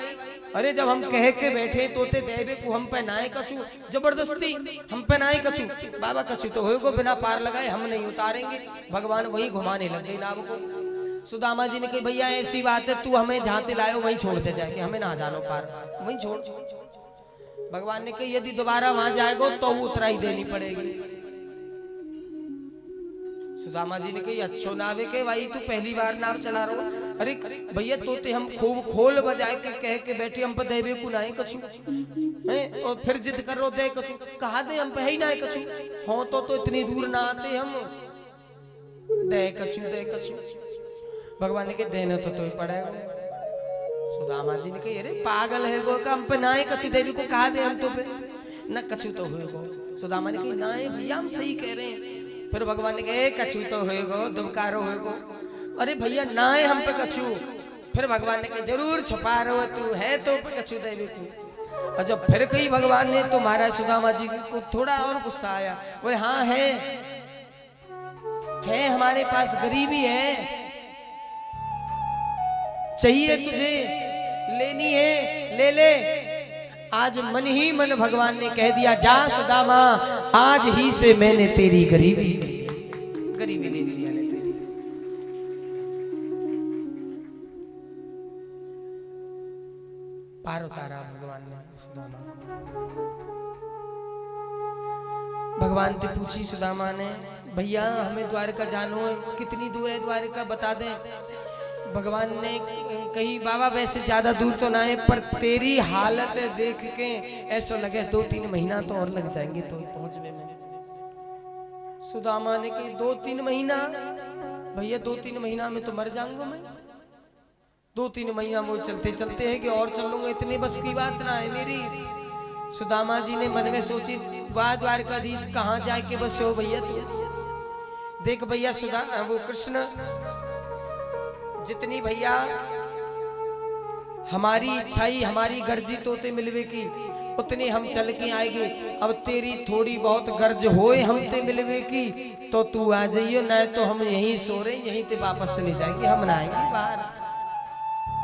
A: अरे जब हम कह के बैठे तोते देवे को हम पहनाए कछु, जबरदस्ती हम पहनाए कछु। बाबा कछु तो होएगो, बिना पार लगाए हम नहीं उतारेंगे। भगवान वही घुमाने लग गए नाव को। सुदामा जी ने कही भैया ऐसी बात है, तू हमें जहां ते लायो वहीं छोड़ते जाए, कि हमें ना जानो पार, वहीं छोड़। भगवान ने कही यदि दोबारा वहां जाएगो तो उतराई देनी पड़ेगी। सुदामा जी ने कही अच्छो नावे के भाई तू पहली बार नाव चला रहा हो। अरे भैया तोते हम खूब खोल बजाए के कह के बैठे हम पे देवे को ना कछु हैं, और फिर जिद कर रो दे कछु, कहा दे हम पे ही ना कछु हो तो इतनी दूर ना आते हम, दे कछु। भगवान ने कहा देना तो ही पड़ेगा। सुदामा जी ने कही अरे पागल है वो का, हम पे ना कछु देवी को कहा दे हम तो पे न कछु तो होएगो। सुदामा ने कही ना भैया हम सही कह रहे हैं। फिर भगवान ने कहे कछु तो होएगो, दुमकारो होएगो। अरे भैया ना है हम पे कछु। फिर भगवान ने कहा जरूर छुपा रहो तू है तो पे कछु देवी को। और जब फिर कही भगवान ने तो महाराज सुदामा जी को थोड़ा और गुस्सा आया। बोले हाँ है हमारे पास गरीबी है, चाहिए तुझे लेनी है ले ले। आज मन ही मन भगवान ने कह दिया जा सुदामा आज ही से मैंने तेरी गरीबी ले ली मैंने तेरी। पार उतारा भगवान ने सुदामा। भगवान से पूछी सुदामा ने भैया हमें द्वारका जानो है, कितनी दूर है द्वारका बता दे। भगवान ने कही बाबा वैसे ज्यादा दूर तो ना है, पर तेरी हालत देख के ऐसा लगे 2-3 महीना तो और लग जाएंगे तो पहुंचने में। सुदामा ने कही 2-3 महीना भैया 2-3 महीना में तो मर जाऊंगा मैं। 2-3 महीना में चलते चलते है कि और चल लूंगा, इतनी बस की बात ना है मेरी। सुदामा जी ने मन में सोची वाह द्वारकाधीश कहाँ जाए के बस हो भैया तू। देख भैया वो कृष्ण जितनी भैया हमारी इच्छाई हमारी गर्जी तोते मिलवे की उतनी हम चल के आएंगे। अब तेरी थोड़ी बहुत गर्ज होए हम ते मिलवे की तो तू आ जाइयो, न तो हम यहीं सो रहे यहीं ते वापस चले जाएंगे, हम ना आएंगे बाहर,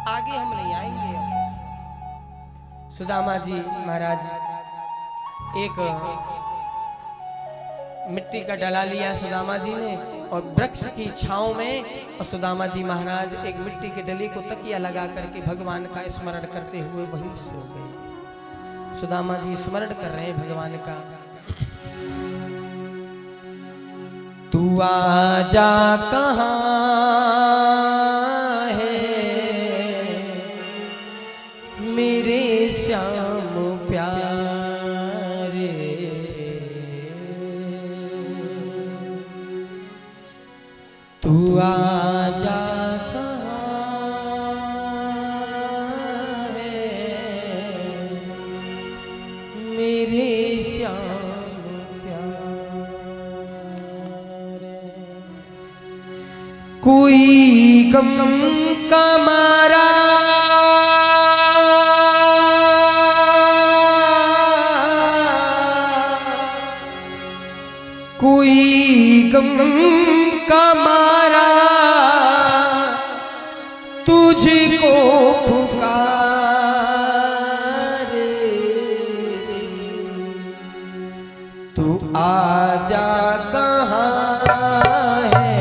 A: आगे हम नहीं आएंगे। सुदामा जी महाराज एक मिट्टी का डला लिया सुदामा जी ने और वृक्ष की छांव में, और सुदामा जी महाराज एक मिट्टी के डले को तकिया लगा करके भगवान का स्मरण करते हुए वहीं सो गए। सुदामा जी स्मरण कर रहे हैं भगवान का। तू आजा कहाँ है मेरे श्याम प्यारे, तू आजा कहाँ है मेरे श्याम प्यारे। कोई गम का मारा तुझको पुकारे, तू आजा कहाँ है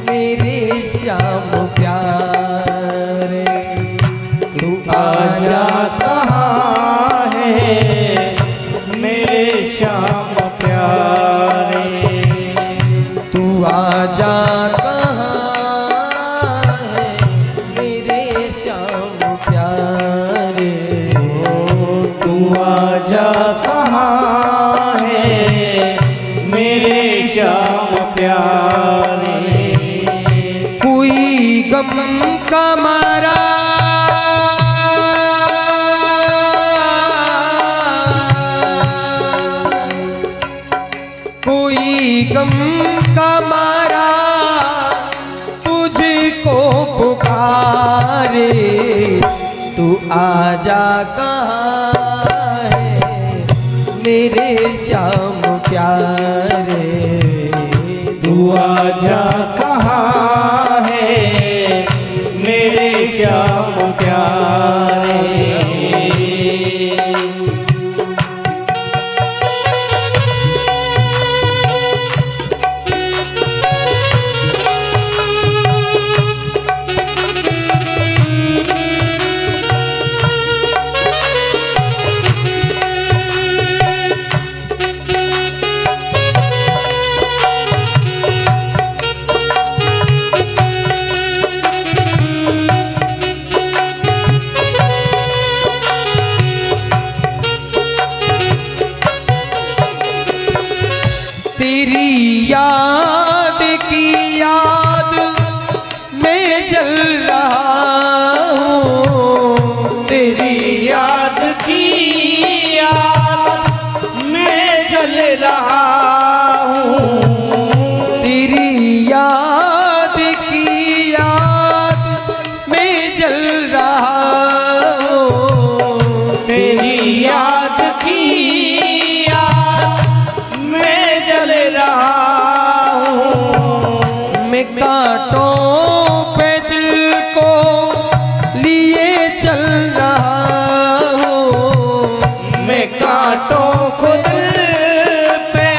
A: मेरे श्याम प्यारे, तू आजा
B: कहाँ है मेरे श्याम प्यारे,
A: तू आजा कहाँ है मेरे श्याम प्यारे,
B: तू आजा कहाँ है मेरे श्याम प्यारे।
A: कोई गम का मारा कोई गम का मारा तुझको पुकारे, तू आजा कहाँ है मेरे श्याम प्यारे,
B: तू आजा कहाँ है मेरे श्याम प्यारे।
A: तेरी याद की याद में जल रहा हूँ,
B: तेरी याद की याद में जल रहा हूँ,
A: तेरी याद की याद में जल रहा हूँ,
B: तेरी याद की याद में जल रहा हूँ।
A: मैं कांटों पे दिल को लिए चल रहा हूँ,
B: मैं कांटों को दिल पे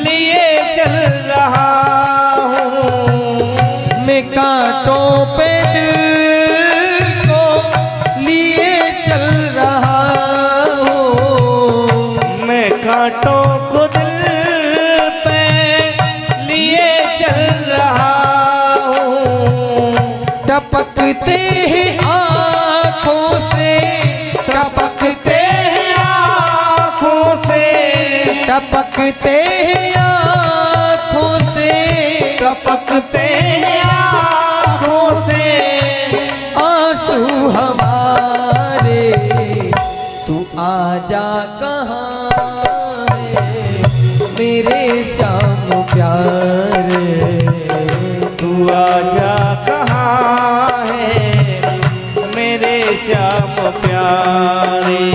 B: लिए चल रहा हूँ,
A: मैं कांटों पे दिल को लिए चल रहा हूँ,
B: मैं कांटों को दिल पे लिए चल रहा हूँ।
A: टपकते हैं आँखों से, टपकते हैं
B: आँखों से
A: टपकते हैं आँखों से,
B: टपकते आँखों से
A: आंसू हमारे, तू आजा कहाँ है मेरे श्याम प्यारे,
B: तू आजा कहाँ है मेरे श्याम प्यारे।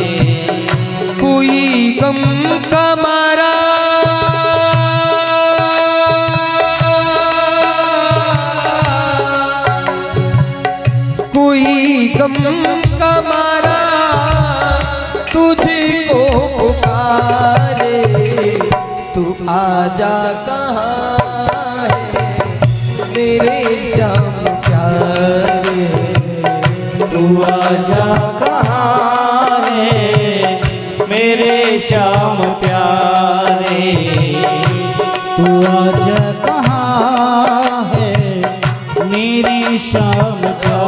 A: कोई गम का मारा कोई गम का मारा तुझको पुकारे, तू आजा कहाँ है मेरे श्याम प्यारे,
B: तू आजा कहाँ है मेरे श्याम प्यारे, तू आजा कहाँ है मेरे श्याम प्यारे।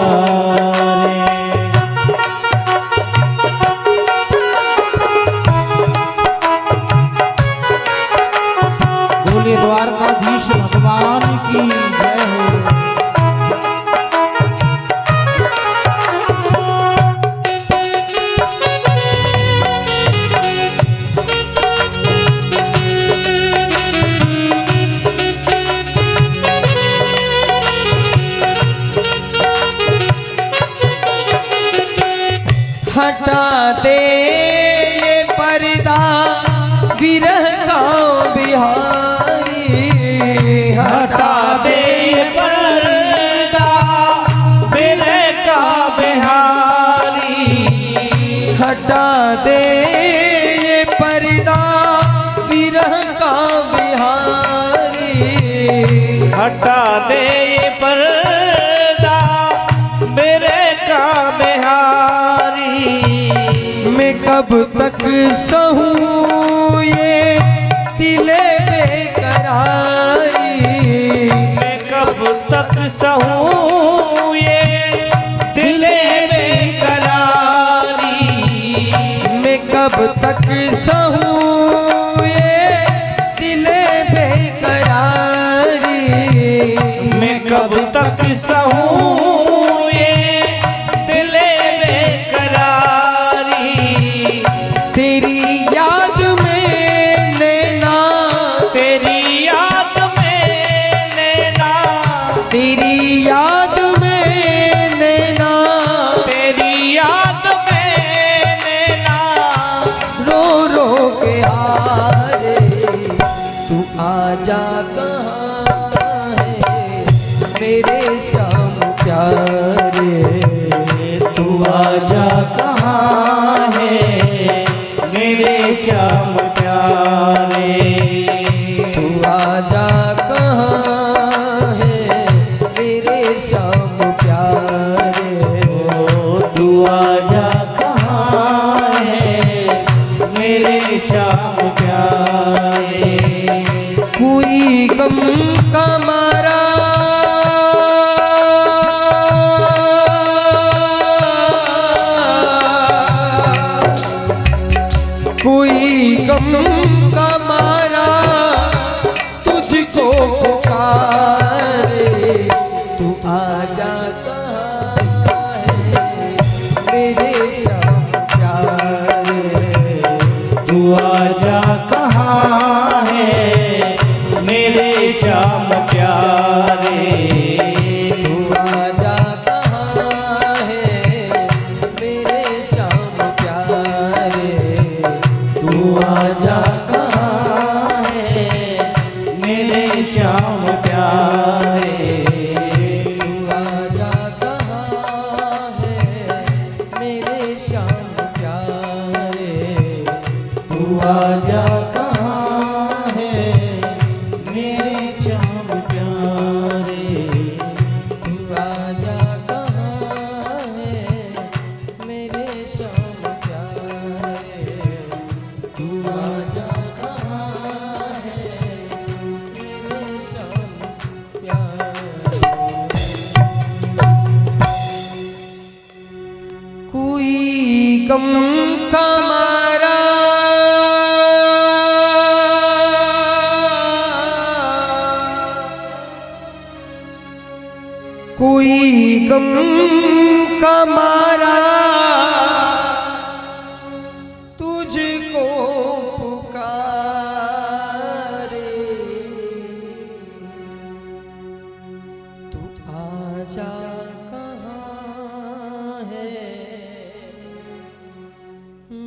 B: बोले द्वारकाधीश भगवान की जय हो।
A: हटा दे ये पर्दा विरह का बिहारी,
B: हटा दे पर्दा
A: कब तक सहूं ये दिले बेकरारी,
C: मैं कब तक सहूं ये दिले बेकरारी,
A: मैं कब तक सहूं ये दिले बेकरारी,
C: मैं कब तक सहूं ये दिले बेकरारी,
A: तेरी याद में नैना,
C: तेरी याद में नैना,
A: तेरी याद में नैना,
C: तेरी याद में नैना,
A: रो रो के हारे, तू आजा कहाँ है मेरे श्याम प्यारे,
C: तू आजा कहाँ है मेरे श्याम प्यारे,
A: तू आजा कहाँ है मेरे श्याम प्यारे,
C: तू आजा कहाँ है मेरे श्याम प्यारे,
A: कोई गम का मारा कोई गम का मारा तुझको पुकारे, तू आजा कहाँ है मेरे श्याम प्यारे,
C: तू आजा कहाँ है मेरे श्याम प्यारे,
A: तू आजा कहाँ है मेरे श्याम प्यारे,
C: तू आजा कहाँ है मेरे श्याम प्यारे,
A: तू आजा कहाँ है मेरे श्याम प्यारे,
C: तू आजा कहाँ है मेरे श्याम प्यारे,
A: तू आजा कहाँ है मेरे श्याम प्यारे,
C: तू आजा कहाँ है
A: मेरे श्याम प्यारे। कोई गम का मारा कोई गम का मारा तुझको पुकारे, तू आजा कहाँ है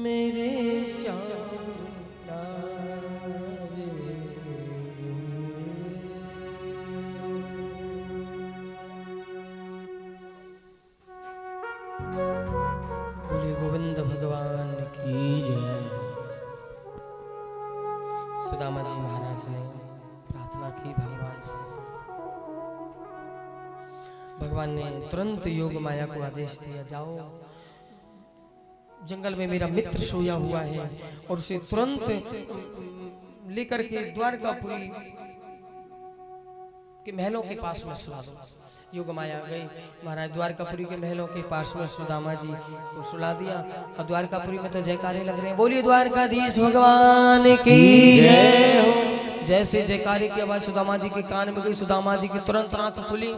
A: मेरे श्याम प्यारे। बोले गोविंद भगवान की जय। सुदामा जी महाराज ने प्रार्थना की भगवान से। भगवान ने तुरंत योग माया को आदेश दिया, जाओ जंगल में मेरा मित्र सोया हुआ है और उसे तुरंत लेकर के द्वारकापुरी के महलों के पास में सुला दो। योग माया गई, महाराज द्वारकापुरी के महलों के पास में सुदामा जी को सुला दिया और द्वारकापुरी में तो जयकारे लग रहे हैं, बोलिए द्वारकाधीश भगवान की जय हो। जैसे जयकारे की आवाज सुदामा जी के कान में गई, सुदामा जी की तुरंत आंख खुली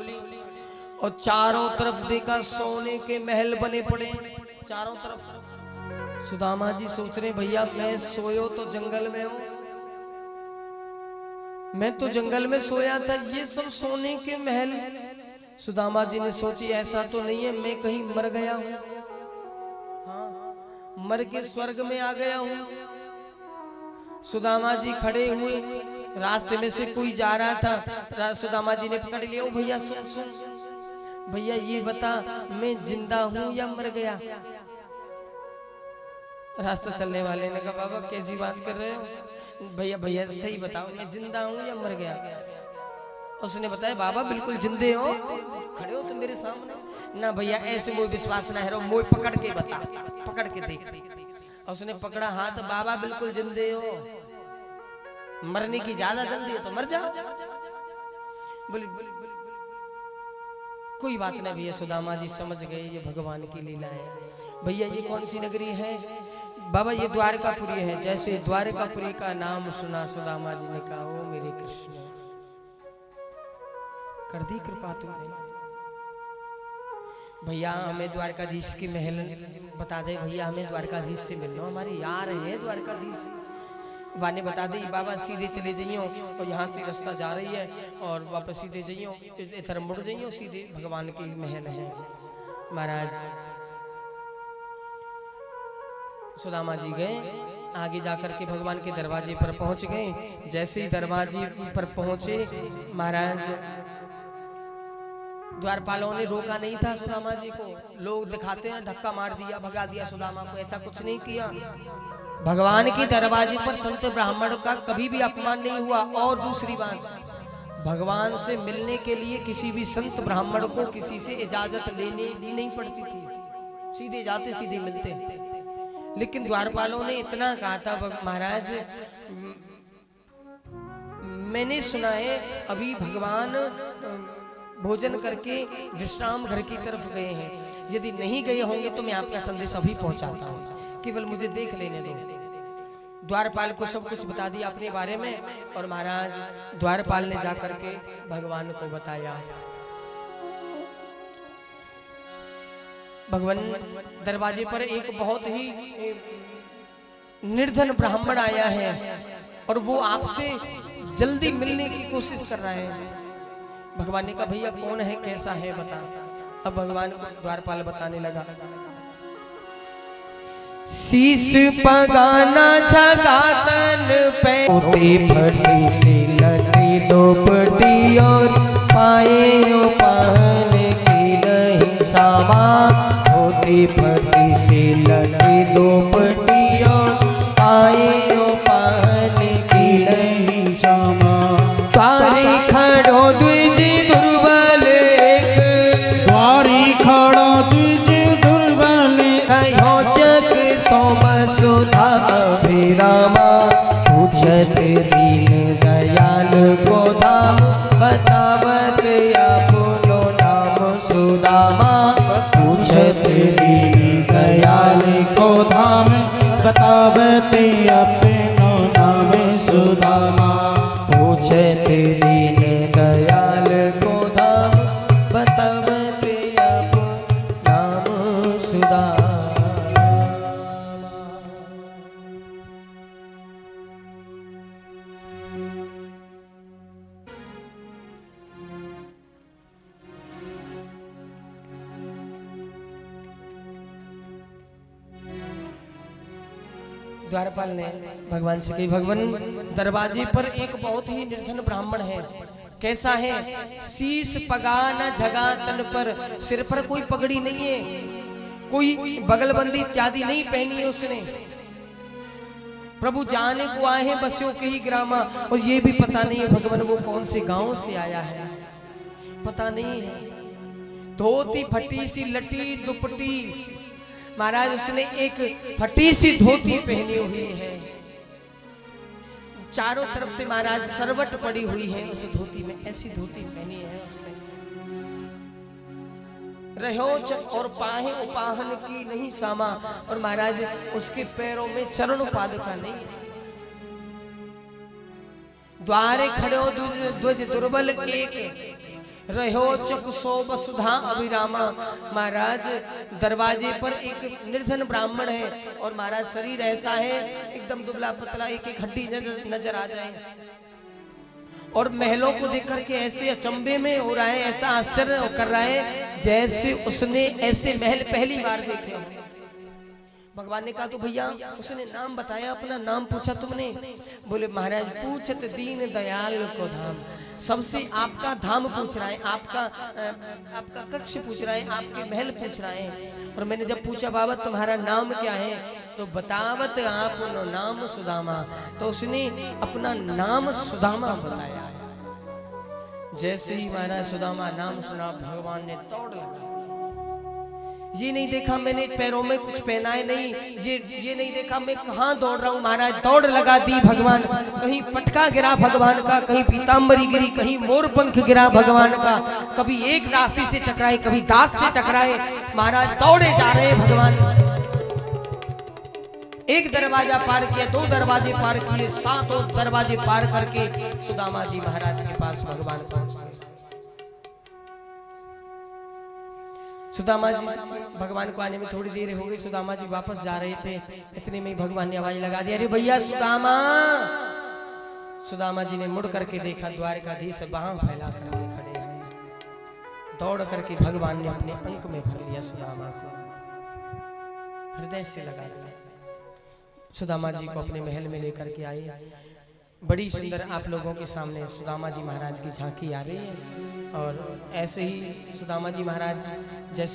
A: और चारों तरफ देखा सोने के महल बने पड़े चारों तरफ। सुदामा जी सोच रहे भैया मैं सोयो तो जंगल में हूं, मैं तो जंगल में सोया था, ये सब सोने के महल। सुदामा जी ने सोची ऐसा तो नहीं है मैं कहीं मर गया हूं, हाँ मर के स्वर्ग में आ गया हूं। सुदामा जी खड़े हुए, रास्ते में से कोई जा रहा था, सुदामा जी ने पकड़ लिया, ओ भैया सुन सुन भैया ये बता मैं जिंदा हूं या मर गया। रास्ता चलने वाले ने कहा बाबा कैसी बात कर रहे हो, भैया भैया सही बताओ मैं जिंदा हूं या मर गया। उसने बताया बाबा बिल्कुल जिंदे हो, खड़े हो तुम मेरे सामने। ना भैया ऐसे मोह विश्वास ना है, मोह पकड़ के बता, पकड़ के देख। उसने पकड़ा हाथ, बाबा बिल्कुल जिंदे हो, मरने की ज्यादा जल्दी है तो मर जाओ। बोली कोई बात नहीं भैया। सुदामा जी समझ गए ये भगवान की लीला है। भैया ये कौन सी नगरी है? बाबा ये द्वारकापुरी है। जैसे द्वारकापुरी का नाम सुना सुदामा जी ने कहा, ओ मेरे कृष्ण, कर दी कृपा तुमने। भैया हमें द्वारकाधीश की महल बता दे, भैया हमें द्वारकाधीश से मिलना, हमारे यार है द्वारकाधीश। वाने बता दे बाबा सीधे चले जाइयो और यहाँ से रास्ता जा रही है और वापस सीधे जाइयो, इधर मुड़ जाइयो, सीधे भगवान की महल है। महाराज सुदामा जी गए, आगे जाकर के भगवान के दरवाजे पर पहुंच गए। जैसे ही दरवाजे पर पहुंचे महाराज, द्वारपालों ने रोका नहीं था सुदामा जी को। लोग दिखाते हैं धक्का मार दिया, भगा दिया सुदामा को, ऐसा कुछ नहीं किया। भगवान के दरवाजे पर संत ब्राह्मण का कभी भी अपमान नहीं हुआ। और दूसरी बात, भगवान से मिलने के लिए किसी भी संत ब्राह्मण को किसी से इजाजत लेनी नहीं पड़ती थी, सीधे जाते सीधे मिलते। लेकिन द्वारपालों ने इतना कहा था, महाराज मैंने सुना है अभी भगवान भोजन करके विश्राम घर की तरफ गए हैं, यदि नहीं गए होंगे तो मैं आपका संदेश अभी पहुंचाता हूं, केवल मुझे देख लेने दो। द्वारपाल को सब कुछ बता दिया अपने बारे में। और महाराज द्वारपाल ने जाकर के भगवान को बताया। भगवान दरवाजे पर एक बहुत ही निर्धन ब्राह्मण आया है और वो आपसे जल्दी मिलने की कोशिश कर रहा है। भगवान ने कहा भैया कौन है, कैसा है, बता। अब भगवान को द्वारपाल बताने लगा। शीश पगाना झगातन पे, फटी सी लटी दोपटी और पाए पान की नहीं सामा। होती फटी सी लटी दोपटी और पाए पान की नहीं सामा। द्वारी खड़ो द्विज दुर्बल एक,
B: द्वारी खड़ो द्विज दुर्बल
A: अयोचक सोम सुधा अभिरामा। पूछत दीन दयाल को धाम, बतावत अपनो नाम सुदामा।
B: पूछत दीन दयाल को धाम, बतावत अपनो नाम सुदामा।
A: पूछत दीन दयाल को धाम, बतावत अपनो नाम सुदामा। द्वारपाल ने भगवान से कही, भगवान दरवाजे पर एक बहुत ही निर्धन ब्राह्मण है, कैसा है? शीश पगा न झगा तन पर, सिर पर कोई पगड़ी नहीं है, कोई बगलबंदी इत्यादि नहीं पहनी है उसने। प्रभु जाने को आए हैं बस्यों के ही ग्रामा, और ये भी पता नहीं है भगवान वो कौन से गांव से आया है, पता नहीं है। धोती फटी सी लटी दुपटी, महाराज उसने एक फटी सी धोती पहनी हुई है, चारों तरफ से महाराज सरवट पड़ी हुई है उस धोती में, ऐसी धोती पहनी है उसने। रहोच और पाहे उपाहन की नहीं सामा, और महाराज उसके पैरों में चरण पादुका नहीं। द्वारे खड़ो ध्वज दुर्बल एक, रहोचक शोभ सुधा अभिरामा। महाराज दरवाजे पर एक निर्धन ब्राह्मण है, और महाराज शरीर ऐसा है एकदम दुबला पतला, एक एक हड्डी नजर आ जाए, और महलों को देख करके ऐसे अचंभे में हो रहा है, ऐसा आश्चर्य कर रहा है जैसे उसने ऐसे महल पहली बार देखे। भगवान ने कहा तो भैया, उसने नाम बताया, अपना नाम पूछा तुमने? बोले महाराज पूछत दीन दयाल को धाम, सबसे आपका धाम पूछ रहा है, आपका कक्ष पूछ रहा है, आपके महल पूछ रहा है। और मैंने जब पूछा बाबा तुम्हारा नाम क्या है, तो बतावत आप नाम सुदामा, तो उसने अपना नाम सुदामा बताया। जैसे ही महाराज सुदामा नाम सुना, भगवान ने दौड़ लगा दी। ये नहीं देखा मैंने पैरों में कुछ पहना है नहीं, ये नहीं देखा मैं कहाँ दौड़ रहा हूँ महाराज। दौड़ लगा दी भगवान, कहीं पटका गिरा भगवान का, कहीं पीताम्बरी गिरी, कहीं मोर पंख गिरा भगवान का, कभी एक राशि से टकराए, कभी दास से टकराए। महाराज दौड़े जा रहे हैं भगवान। एक दरवाजा पार किया, 2 दरवाजे पार किए, 7 दरवाजे पार करके सुदामा जी महाराज के पास भगवान पहुंच गए। सुदामा जी भगवान को आने में थोड़ी देर हो गई, सुदामा जी वापस जा रहे थे, इतने में ही भगवान ने आवाज लगा दी, अरे भैया सुदामा। सुदामा जी ने मुड़ करके देखा, द्वारकाधीश बाह फैला करके खड़े हैं। दौड़ करके भगवान ने अपने अंक में भर लिया सुदामा को, हृदय से लगा दिया। सुदामा जी को अपने महल में लेकर के आए। बड़ी सुंदर आप लोगों के सामने सुदामा जी महाराज की झांकी आ रही है। और ऐसे ही सुदामा जी महाराज जैसे